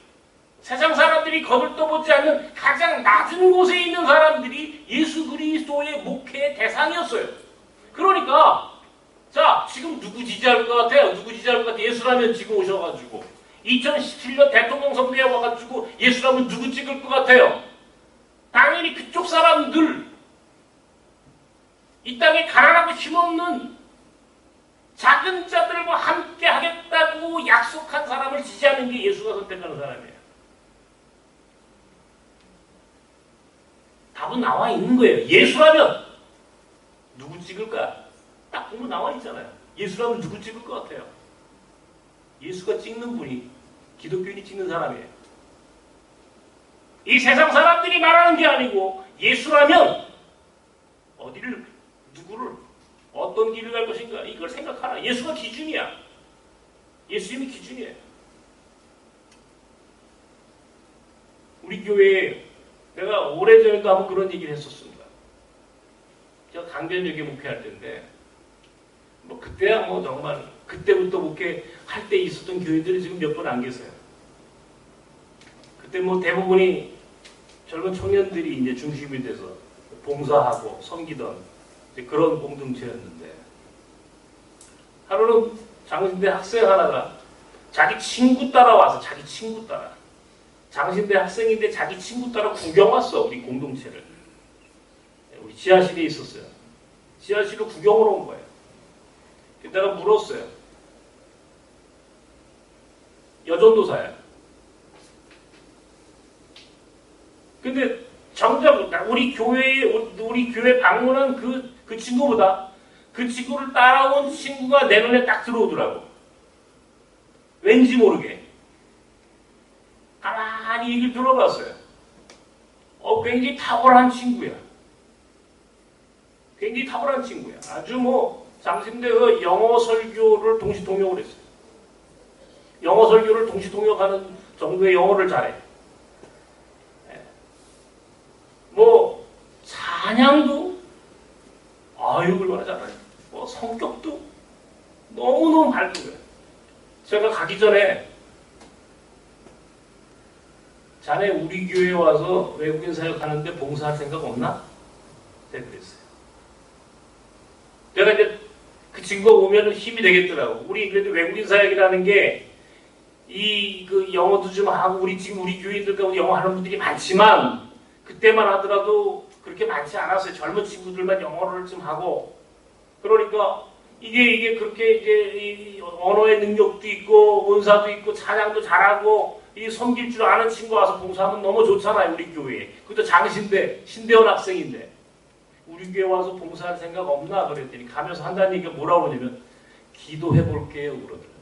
Speaker 1: 세상 사람들이 거들떠보지 않는 가장 낮은 곳에 있는 사람들이 예수 그리스도의 목회의 대상이었어요. 그러니까 자, 지금 누구 지지할 것 같아요? 누구 지지할 것 같아요? 예수라면 지금 오셔가지고 2017년 대통령 선거에 와가지고 예수라면 누구 찍을 것 같아요? 당연히 그쪽 사람들, 이 땅에 가난하고 힘없는 작은 자들과 함께 하겠다고 약속한 사람을 지지하는 게 예수가 선택하는 사람이에요. 답은 나와 있는 거예요. 예수라면 누구 찍을까? 딱 보면 나와 있잖아요. 예수라면 누구 찍을 것 같아요? 예수가 찍는 분이 기독교인이 찍는 사람이에요. 이 세상 사람들이 말하는 게 아니고 예수라면 어디를, 누구를, 어떤 길을 갈 것인가 이걸 생각하라. 예수가 기준이야. 예수님이 기준이에요. 우리 교회에 내가 오래전에도 한번 그런 얘기를 했었습니다. 제가 강변역에 목회할 때인데 뭐 그때야 뭐 정말 그때부터 목회할 때 있었던 교회들이 지금 몇 분 안 계세요. 그때 뭐 대부분이 젊은 청년들이 이제 중심이 돼서 봉사하고 섬기던 그런 공동체였는데 하루는 장신대 학생 하나가 자기 친구 따라와서 장신대 학생인데 자기 친구 따라 구경 왔어. 우리 공동체를. 우리 지하실에 있었어요. 지하실로 구경을 온 거예요. 내가 물었어요. 여전도사야. 근데 정작 우리 교회 방문한 그 친구보다 그 친구를 따라온 친구가 내 눈에 딱 들어오더라고. 왠지 모르게. 가만히 얘기를 들어봤어요. 굉장히 탁월한 친구야. 굉장히 탁월한 친구야. 아주 뭐 장신대가 영어 설교를 동시 통역을 했어요. 영어 설교를 동시 통역하는 정도의 영어를 잘해. 뭐 찬양도 얼마나 잘해. 뭐 성격도 너무너무 밝은 거예요. 제가 가기 전에 자네 우리 교회에 와서 외국인 사역하는데 봉사할 생각 없나? 제가 그랬어요. 내가 이제 그 친구가 오면 힘이 되겠더라고. 우리 그래도 외국인 사역이라는 게 그 영어도 좀 하고 우리 교인들 가운데 영어 하는 분들이 많지만 그때만 하더라도 그렇게 많지 않았어요. 젊은 친구들만 영어를 좀 하고 그러니까 이게 그렇게 이제 언어의 능력도 있고 은사도 있고 찬양도 잘하고 이 섬길 줄 아는 친구 와서 봉사하면 너무 좋잖아요. 우리 교회에. 그것도 장신대 신대원 학생인데 우리 교회 와서 봉사할 생각 없나 그랬더니 가면서 한다는 얘기가 뭐라고 그러냐면 기도해 볼게요 그러더라고요.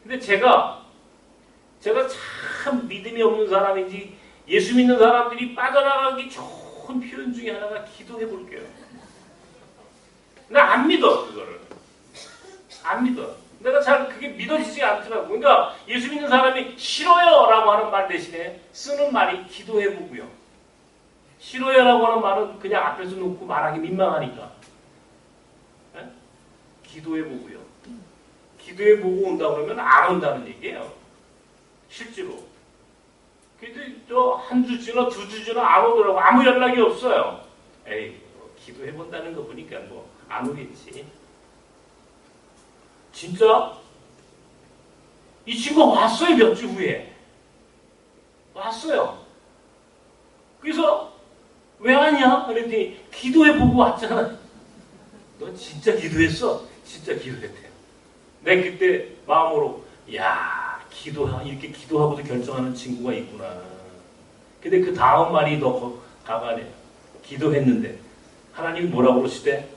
Speaker 1: 근데 제가 참 믿음이 없는 사람인지 예수 믿는 사람들이 빠져나가기 좋은 표현 중에 하나가 기도해 볼게요. 나 안 믿어 그거를. 안 믿어. 내가 잘 그게 믿어지지 않더라고. 그러니까 예수 믿는 사람이 싫어요라고 하는 말 대신에 쓰는 말이 기도해 보고요. 싫어요라고 하는 말은 그냥 앞에서 놓고 말하기 민망하니까. 네? 기도해 보고요. 기도해 보고 온다 그러면 안 온다는 얘기예요. 실제로. 근데 한 주 지나 두 주 지나 안 오더라고. 아무 연락이 없어요. 에이, 기도해 본다는 거 보니까 뭐 안 오겠지. 진짜 이 친구가 왔어요. 몇 주 후에 왔어요. 그래서 왜 왔냐? 그랬더니 기도해보고 왔잖아. 너 진짜 기도했어? 진짜 기도했대요. 내가 그때 마음으로 야 이렇게 기도하고도 결정하는 친구가 있구나. 근데 그 다음 말이 더 가관해요. 기도했는데 하나님이 뭐라고 그러시대?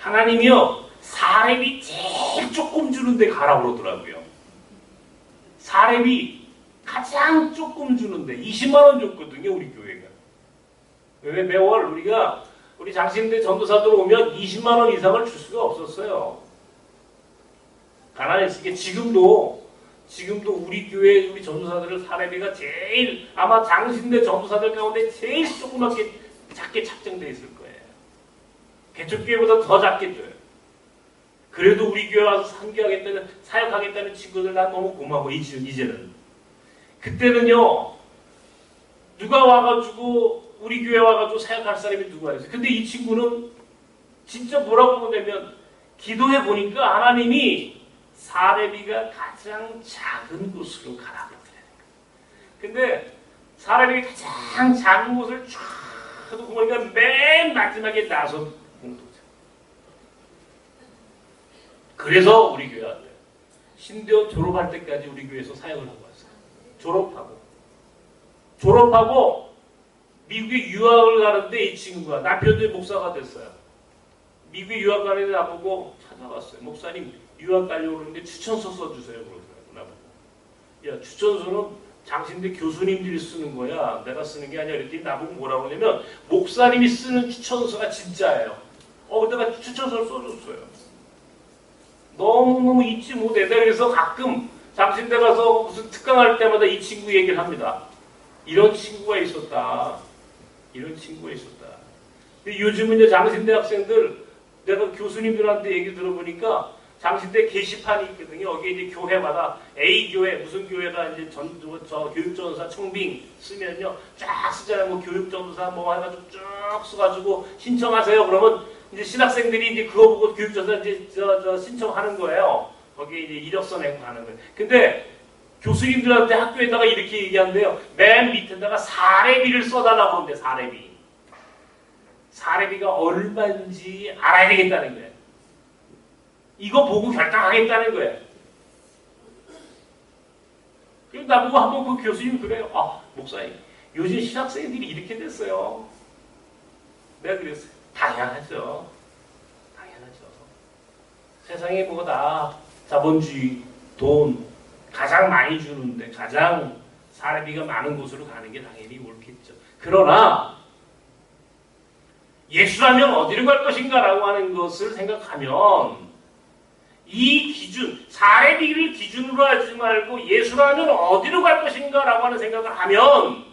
Speaker 1: 하나님이요, 사렙이 제일 조금 주는데 가라 그러더라고요. 사렙이 가장 조금 주는데 20만 원 줬거든요, 우리 교회가. 왜 매월 우리 장신대 전도사들 오면 20만 원 이상을 줄 수가 없었어요. 가난했으니까 지금도 우리 교회 우리 전도사들을 사례비가 제일 아마 장신대 전도사들 가운데 제일 조그맣게 작게 책정되어 있을 거예요. 개척교회보다 더 작게 줘요. 그래도 우리 교회 와서 선교하겠다는 사역하겠다는 친구들 난 너무 고마워. 이제는 그때는요 누가 와가지고 우리 교회 와가지고 사역할 사람이 누가 있어요. 근데 이 친구는 진짜 뭐라고 보냐면 기도해 보니까 하나님이 사레비가 가장 작은 곳으로 가라 그러더라고요. 근데 사레비가 가장 작은 곳을 쫙 하고 보니까 맨 마지막에 나선 공동체. 그래서 우리 교회 왔어요. 신대원 졸업할 때까지 우리 교회에서 사역을 하고 왔어요. 졸업하고 미국에 유학을 가는데 이 친구가 남편도 목사가 됐어요. 미국에 유학 가는데 나보고 찾아왔어요. 목사님 유학 가려고 그러는데 추천서 써주세요. 그러더라고요. 나보고. 야 추천서는 장신대 교수님들이 쓰는 거야. 내가 쓰는 게 아니야. 그랬더니 나보고 뭐라고 하냐면 목사님이 쓰는 추천서가 진짜예요. 내가 추천서를 써줬어요. 너무너무 잊지 못해. 그래서 가끔 장신대 가서 무슨 특강할 때마다 이 친구 얘기를 합니다. 이런 친구가 있었다. 이런 친구가 있었다. 근데 요즘은 이제 장신대 학생들 내가 교수님들한테 얘기 들어보니까 장신대 게시판이 있거든요. 여기 이제 교회마다 A 교회 무슨 교회가 이제 교육전도사 청빙 쓰면요 쫙 쓰잖아요. 뭐 교육전도사 뭐 해가지고 쭉 써가지고 신청하세요. 그러면 이제 신학생들이 이제 그거 보고 교육전도사 이제 신청하는 거예요. 거기에 이제 이력서 내고 가는 거예요. 근데 교수님들한테 학교에다가 이렇게 얘기한대요. 맨 밑에다가 사례비를 써달라고 하는데 사례비가 얼마인지 알아야 되겠다는 거예요. 이거 보고 결정하겠다는 거예요. 그래서 나보고 한번 그 교수님 그래요. 목사님 요즘 신학생들이 이렇게 됐어요. 내가 그랬어요. 당연하죠. 세상에 뭐다 자본주의, 돈 가장 많이 주는데 가장 사례비가 많은 곳으로 가는 게 당연히 옳겠죠. 그러나 예수라면 어디로 갈 것인가 라고 하는 것을 생각하면 이 기준, 사례비를 기준으로 하지 말고 예수라면 어디로 갈 것인가 라고 하는 생각을 하면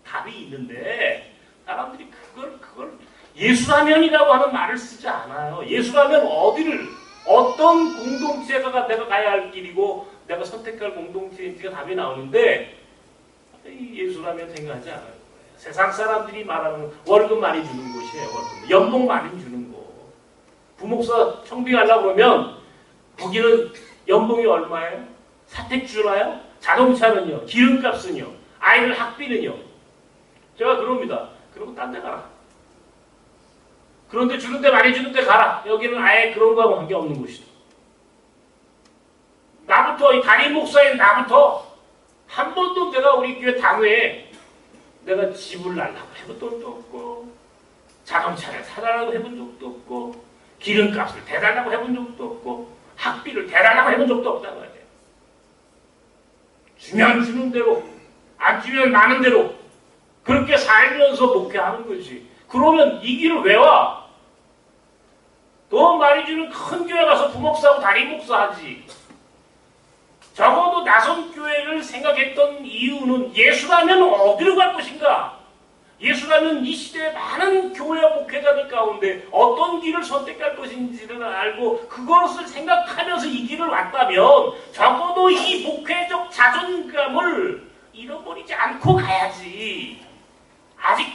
Speaker 1: 답이 있는데 사람들이 그걸 예수라면이라고 하는 말을 쓰지 않아요. 예수라면 어떤 공동체가 내가 가야 할 길이고 내가 선택할 공동체인지가 답이 나오는데 예수라면 생각하지 않아요. 세상 사람들이 말하는 월급 많이 주는 곳이에요. 월급. 연봉 많이 주는 곳. 부목사 청빙하려고 그러면 거기는 연봉이 얼마예요? 사택 주나요? 자동차는요? 기름값은요? 아이들 학비는요? 제가 그럽니다. 그러고 딴 데 가라. 그런데 주는데 많이 주는데 가라. 여기는 아예 그런 거하고 관계없는 곳이다. 나부터 이 담임 목사인 나부터 한 번도 내가 우리 교회 당회에 내가 집을 날라고 해본 적도 없고 자동차를 사달라고 해본 적도 없고 기름값을 대달라고 해본 적도 없고 학비를 대달라고 해본 적도 없다는 거예요. 주면 주는 대로 안 주면 많은 대로 그렇게 살면서 목회하는 거지. 그러면 이 길을 왜 와? 더 많이 주는 큰 교회 가서 부목사하고 담임 목사하지. 적어도 나선 교회를 생각했던 이유는 예수라면 어디로 갈 것인가? 예수라면 이 시대의 많은 교회와 목회자들 가운데 어떤 길을 선택할 것인지를 알고 그것을 생각하면서 이 길을 왔다면 적어도 이 목회적 자존감을 잃어버리지 않고 가야지. 아직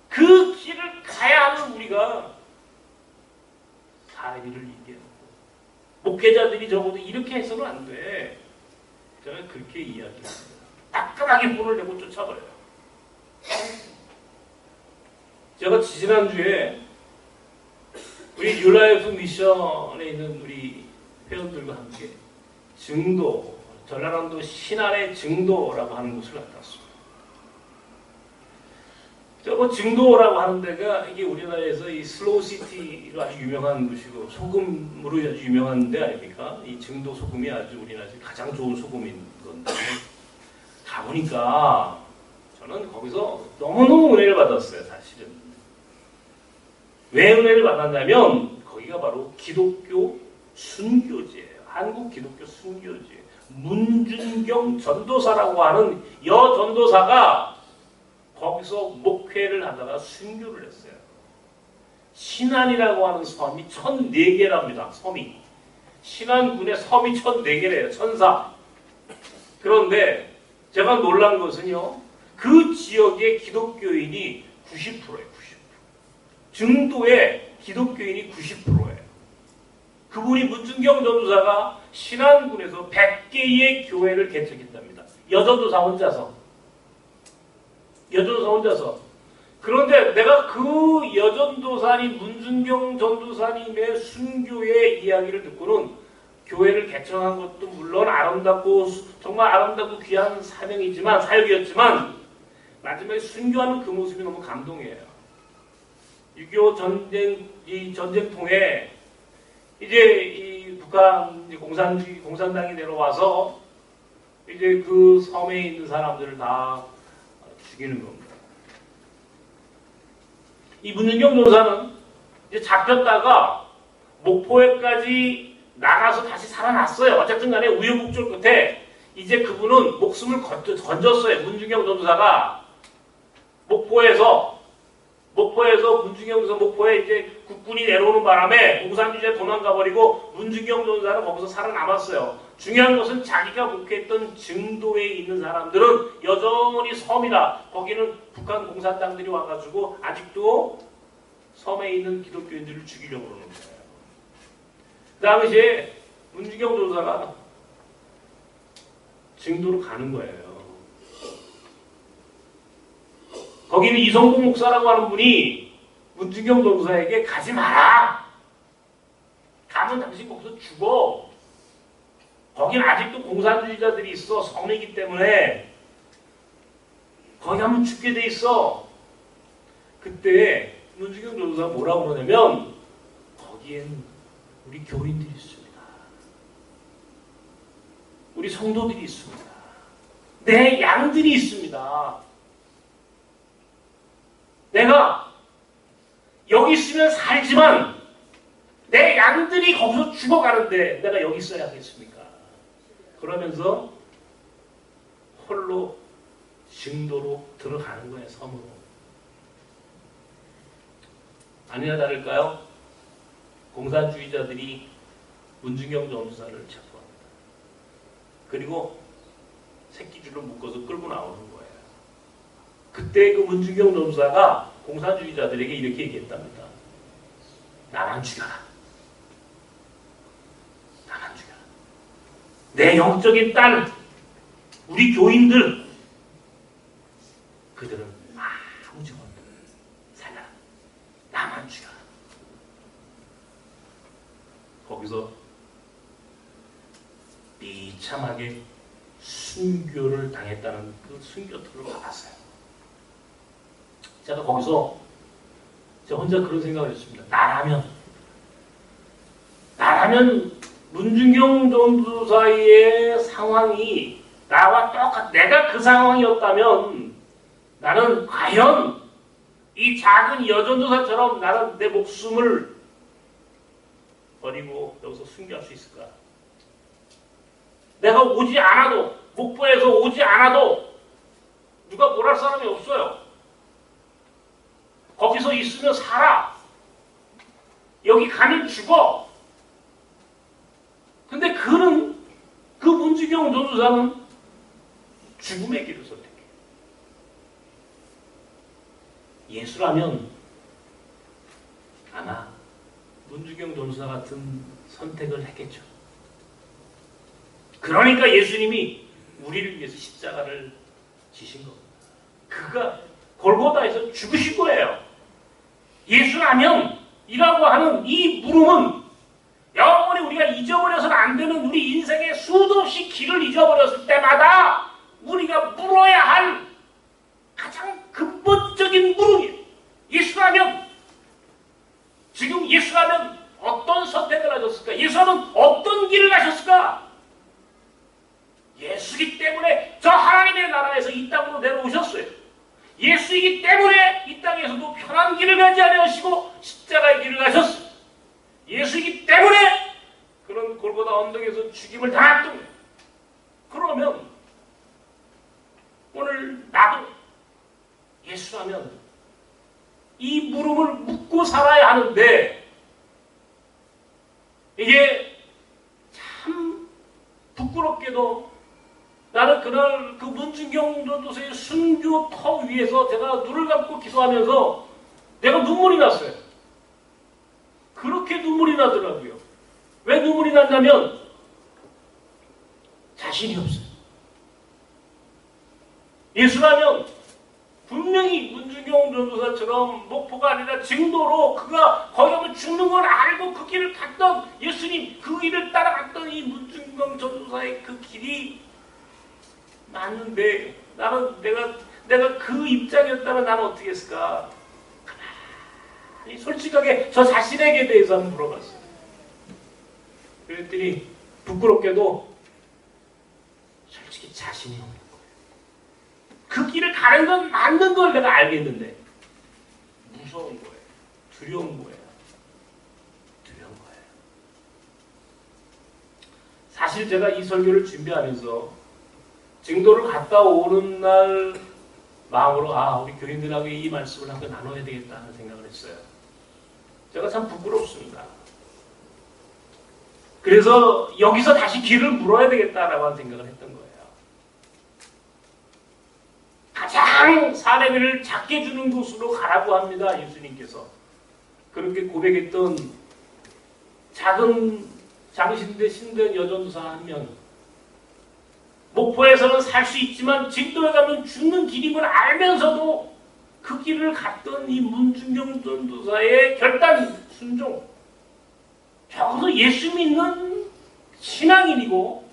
Speaker 1: 그 길을 가야 하는 우리가 사례비를 얘기하고 목회자들이 적어도 이렇게 해서는 안 돼. 제가 그렇게 이야기합니다. 따끔하게 불을 내고 쫓아버려요. 제가 지난주에 우리 뉴라이프 미션에 있는 우리 회원들과 함께 증도, 전라남도 신안의 증도라고 하는 곳을 갔다 왔습니다. 저 뭐 증도라고 하는 데가 이게 우리나라에서 이 슬로우 시티로 아주 유명한 곳이고 소금으로 아주 유명한 데 아닙니까? 이 증도 소금이 아주 우리나라에서 가장 좋은 소금인 건데 가보니까 저는 거기서 너무너무 은혜를 받았어요, 사실은. 왜 은혜를 받았냐면 거기가 바로 기독교 순교지예요. 한국 기독교 순교지. 문준경 전도사라고 하는 전도사가 거기서 목회를 하다가 순교를 했어요. 신안이라고 하는 섬이 1004개랍니다. 섬이. 신안군의 섬이 1004개래요. 천사. 그런데 제가 놀란 것은요. 그 지역의 기독교인이 90%예요. 90%. 증도의 기독교인이 90%예요. 그분이 문준경 전도사가 신안군에서 100개의 교회를 개척했답니다. 여전도사 혼자서. 그런데 내가 그 여전도사님 문준경 전도사님의 순교의 이야기를 듣고는 교회를 개척한 것도 물론 아름답고 정말 아름답고 귀한 사역이었지만 마지막에 순교하는 그 모습이 너무 감동이에요. 6.25 이 전쟁통에 이제 이 북한 공산당이 내려와서 이제 그 섬에 있는 사람들을 다 죽이는 겁니다. 이 문준경 전도사는 이제 잡혔다가 목포에까지 나가서 다시 살아났어요. 어쨌든 간에 우여곡절 끝에 이제 그분은 목숨을 건졌어요. 문준경 전도사가 목포에서 문준경 전도사 목포에 이제 국군이 내려오는 바람에 공산주의자 도망가버리고 문준경 전도사는 거기서 살아남았어요. 중요한 것은 자기가 목회했던 증도에 있는 사람들은 여전히 섬이다. 거기는 북한 공산당들이 와가지고 아직도 섬에 있는 기독교인들을 죽이려고 그러는 거예요. 그 당시에 문준경 전도사가 증도로 가는 거예요. 거기는 이성봉 목사라고 하는 분이 문준경 전도사에게 가지 마라. 가면 당신 거기서 죽어. 거긴 아직도 공산주의자들이 있어. 섬이기 때문에 거기 가면 죽게 돼 있어. 그때 문준경 전도사가 뭐라고 그러냐면 거기엔 우리 교인들이 있습니다. 우리 성도들이 있습니다. 내 양들이 있습니다. 내가 여기 있으면 살지만 내 양들이 거기서 죽어가는데 내가 여기 있어야 하겠습니까? 그러면서 홀로 증도로 들어가는 거예요. 섬으로. 아니나 다를까요? 공산주의자들이 문준경 전도사를 체포합니다. 그리고 새끼줄로 묶어서 끌고 나오는 거예요. 그때 그 문준경 전도사가 공산주의자들에게 이렇게 얘기했답니다. 나만 죽여라. 나만 죽여라. 내 영적인 딸, 우리 교인들, 그들은 아무 죄 없는 살려라. 나만 죽여라. 거기서 비참하게 순교를 당했다는 그 순교토를 받았어요. 제가 거기서 제가 혼자 그런 생각을 했습니다. 나라면 문준경 전도사의 상황이 나와 내가 그 상황이었다면 나는 과연 이 작은 여전도사처럼 나는 내 목숨을 버리고 여기서 순교할 수 있을까? 내가 오지 않아도, 목포에서 오지 않아도 누가 뭘 할 사람이 없어요. 거기서 있으면 살아. 여기 가면 죽어. 근데 그 문준경 전도사는 죽음의 길을 선택해. 예수라면 아마 문준경 전도사 같은 선택을 했겠죠. 그러니까 예수님이 우리를 위해서 십자가를 지신 겁니다. 그가 골고다에서 죽으신 거예요. 예수라면 이라고 하는 이 물음은 영원히 우리가 잊어버려서는 안 되는 우리 인생의 수도 없이 길을 잊어버렸을 때마다 우리가 물어야 할 가장 근본적인 물음이 예수이기 때문에 이 땅에서도 편한 길을 가지 아니하시고 십자가의 길을 가셨어요. 예수이기 때문에 그런 골고다 언덕에서 죽임을 당했던 거예요. 그러면 오늘 나도 예수라면 이 무릎을 꿇고 살아야 하는데 이게 참 부끄럽게도 나는 그날 그 문준경 전도사의 순교 터 위에서 제가 눈을 감고 기도하면서 내가 눈물이 났어요. 그렇게 눈물이 나더라고요. 왜 눈물이 났냐면 자신이 없어요. 예수라면 분명히 문준경 전도사처럼 목포가 아니라 증도로 그가 거기 가면 죽는 걸 알고 그 길을 갔던 예수님 그 길을 따라갔던 이 문준경 전도사의 그 길이 맞는데 나는 내가 그 입장이었다면 나는 어떻게 했을까? 가만히 솔직하게 저 자신에게 대해서 한번 물어봤어요. 그랬더니 부끄럽게도 솔직히 자신이 없는 거예요. 그 길을 가는 건 맞는 걸 내가 알겠는데 무서운 거예요. 두려운 거예요. 두려운 거예요. 사실 제가 이 설교를 준비하면서 증도를 갔다 오는 날 마음으로 우리 교인들하고 이 말씀을 한번 나눠야 되겠다는 생각을 했어요. 제가 참 부끄럽습니다. 그래서 여기서 다시 길을 물어야 되겠다라고 생각을 했던 거예요. 가장 사례비를 작게 주는 곳으로 가라고 합니다. 예수님께서. 그렇게 고백했던 작은 장신대 신된 여전도사 한 명. 목포에서는 살 수 있지만 진도에 가면 죽는 길임을 알면서도 그 길을 갔던 이 문준경 전도사의 결단, 순종. 적어도 예수 믿는 신앙인이고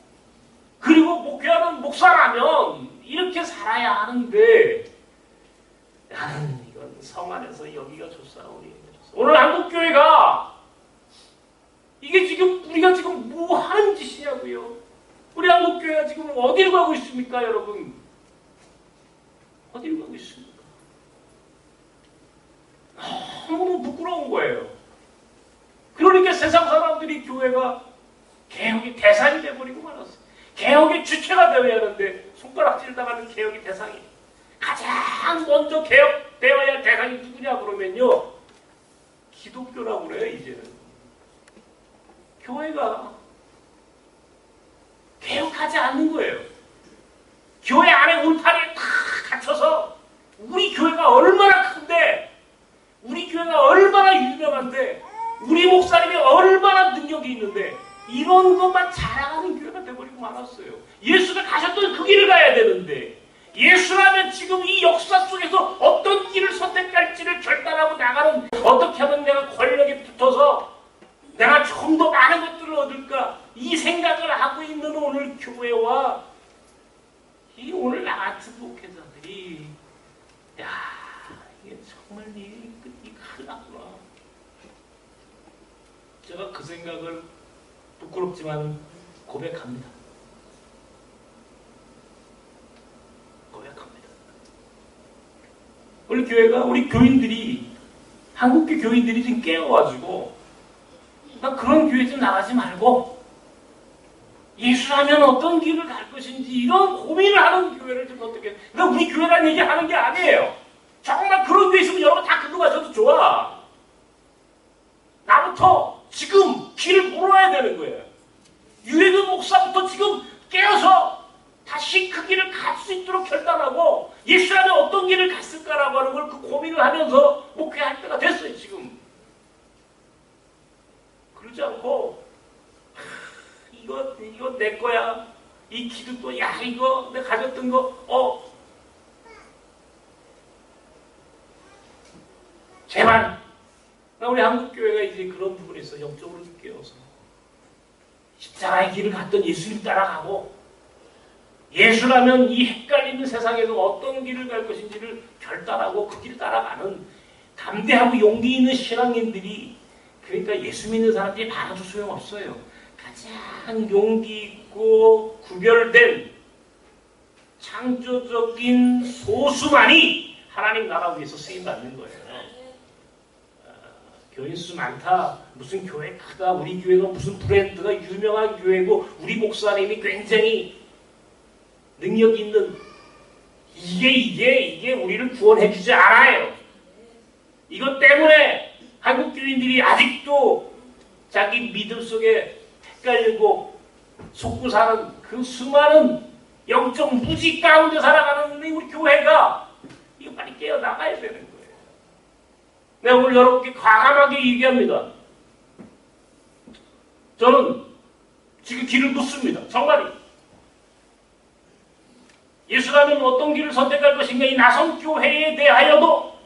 Speaker 1: 그리고 목회하는 목사라면 이렇게 살아야 하는데 나는 이건 성 안에서 여기가 좋사오니 오늘 한국교회가 이게 지금 우리가 지금 뭐 하는 짓이냐고요. 우리 한국교회가 지금 어디로 가고 있습니까, 여러분? 어디로 가고 있습니까? 너무 부끄러운 거예요. 그러니까 세상 사람들이 교회가 개혁의 대상이 돼버리고 말았어요. 개혁의 주체가 되어야 하는데 손가락질 당하는 개혁의 대상이 가장 먼저 개혁되어야 할 대상이 누구냐 그러면요. 기독교라고 그래요. 이제는. 교회가 개혁하지 않는 거예요. 교회 안에 울타리에 다 갇혀서 우리 교회가 얼마나 큰데 우리 교회가 얼마나 유명한데 우리 목사님이 얼마나 능력이 있는데 이런 것만 자랑하는 교회가 돼버리고 말았어요. 예수가 가셨던 그 길을 가야 되는데 예수라면 지금 이 역사 속에서 어떤 길을 선택할지를 결단하고 나가는 어떻게 하면 내가 권력에 붙어서 내가 좀 더 많은 것들을 얻을까 이 생각을 하고 있는 오늘 교회와 이 오늘 나 같은 목회자들이 이게 정말 이 큰일 났구나. 제가 그 생각을 부끄럽지만 고백합니다. 우리 교회가 우리 교인들이 한국교 교인들이 지금 깨어가지고 나 그런 교회 좀 나가지 말고 예수라면 어떤 길을 갈 것인지 이런 고민을 하는 교회를 좀 어떻게 그러니까 우리 교회라는 얘기 하는 게 아니에요. 정말 그런 교회 있으면 여러분 다 그거 가셔도 좋아. 나부터 지금 길을 물어야 되는 거예요. 유해근 목사부터 지금 깨어서 다시 그 길을 갈 수 있도록 결단하고 예수라면 어떤 길을 갔을까라고 하는 걸 그 고민을 하면서 목회할 때가 됐어요. 지금. 그러지 않고 이거 내 거야. 이 기득도 이거 내가 가졌던 거 제발 우리 한국교회가 이제 그런 부분에서 영적으로 깨어서 십자가의 길을 갔던 예수님 따라가고 예수라면 이 헷갈리는 세상에서 어떤 길을 갈 것인지를 결단하고 그 길 따라가는 담대하고 용기 있는 신앙인들이 그러니까 예수 믿는 사람들이 많아도 소용없어요. 가장 용기 있고 구별된 창조적인 소수만이 하나님 나라 위해서 쓰임 받는 거예요. 교인 수 많다, 무슨 교회 크다, 우리 교회가 무슨 브랜드가 유명한 교회고 우리 목사님이 굉장히 능력 있는, 이게 우리를 구원해 주지 않아요. 이것 때문에 한국 교인들이 아직도 자기 믿음 속에 헷갈리고 속고 사는 그 수많은 영적 무지 가운데 살아가는 우리 교회가 이거 빨리 깨어나가야 되는 거예요. 내가 오늘 여러분께 과감하게 얘기합니다. 저는 지금 길을 묻습니다. 정말이. 예수라면 어떤 길을 선택할 것인가, 이 나선교회에 대하여도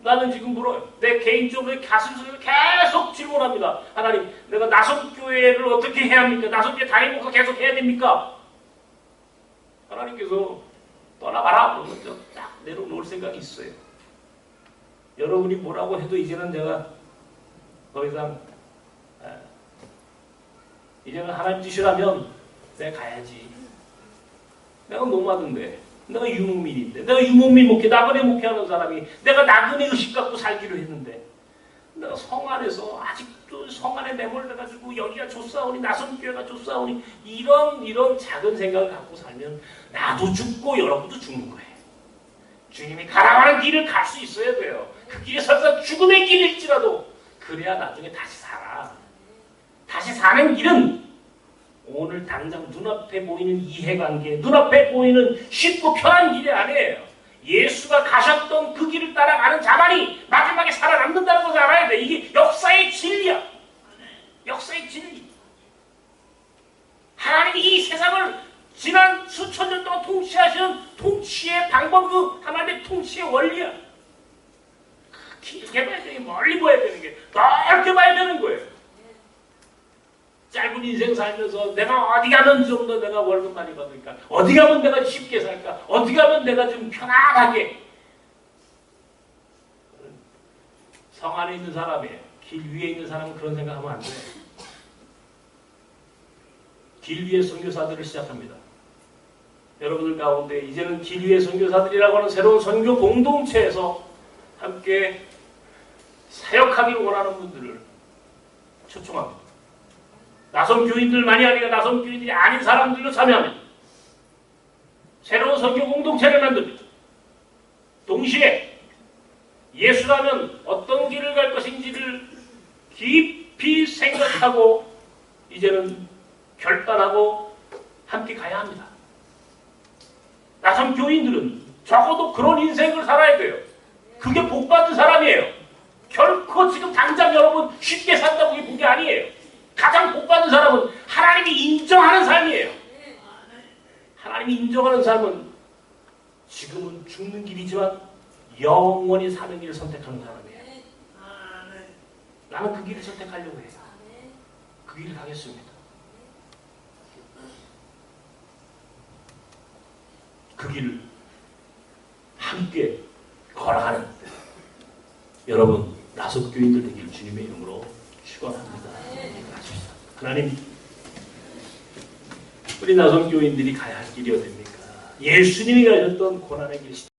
Speaker 1: 나는 지금 물어요. 내 개인적으로 가슴속에서 계속 질문합니다. 하나님, 내가 나선교회를 어떻게 해야 합니까? 나선교회 다니면서 계속 해야 됩니까? 하나님께서 떠나가라 그러면 딱 내려놓을 생각이 있어요. 여러분이 뭐라고 해도 이제는 제가 더 이상 이제는 하나님 뜻이라면 내가 가야지. 내가 노마드인데, 내가 유목민인데, 내가 유목민 목회, 나그네 목회하는 사람이 내가 나그네 의식 갖고 살기로 했는데, 내가 성 안에서 아직도 성 안에 내몰려가지고 여기가 좋사오니 나선교회가 좋사오니 이런 작은 생각을 갖고 살면 나도 죽고 여러분도 죽는 거예요. 주님이 가라고 길을 갈 수 있어야 돼요. 그 길이 설사 죽음의 길일지라도 그래야 나중에 다시 살아. 다시 사는 길은 오늘 당장 눈앞에 보이는 이해관계, 눈앞에 보이는 쉽고 편한 길이 아니에요. 예수가 가셨던 그 길을 따라가는 자만이 마지막에 살아남는다는 것을 알아야 돼. 이게 역사의 진리야. 역사의 진리. 하나님이 이 세상을 지난 수천 년 동안 통치하시는 통치의 방법, 그 하나님의 통치의 원리야. 길게 봐야 되는 게, 멀리 봐야 되는 게, 넓게 봐야 되는 거예요. 짧은 인생 살면서 내가 어디 가면 좀 더 내가 월급 많이 받을까? 어디 가면 내가 쉽게 살까? 어디 가면 내가 좀 편안하게. 성 안에 있는 사람이에요. 길 위에 있는 사람은 그런 생각하면 안 돼. 길 위에 선교사들을 시작합니다. 여러분들 가운데 이제는 길 위에 선교사들이라고 하는 새로운 선교 공동체에서 함께 사역하기를 원하는 분들을 초청합니다. 나선 교인들만이 아니라 나선 교인들이 아닌 사람들로 참여하면 새로운 선교 공동체를 만듭니다. 동시에 예수라면 어떤 길을 갈 것인지를 깊이 생각하고 이제는 결단하고 함께 가야 합니다. 나선 교인들은 적어도 그런 인생을 살아야 돼요. 그게 복받은 사람이에요. 결코 지금 당장 여러분 쉽게 산다고 이 복이 아니에요. 가장 복받은 사람은 하나님이 인정하는 삶이에요. 하나님이 인정하는 삶은 지금은 죽는 길이지만 영원히 사는 길을 선택하는 사람이에요. 나는 그 길을 선택하려고 해요. 그 길을 가겠습니다. 그 길을 함께 걸어가는 여러분 나선 교인들 되길 주님의 이름으로 축원합니다. 하나님, 우리 나선 교인들이 가야 할 길이 어딥니까? 예수님이 가셨던 고난의 길.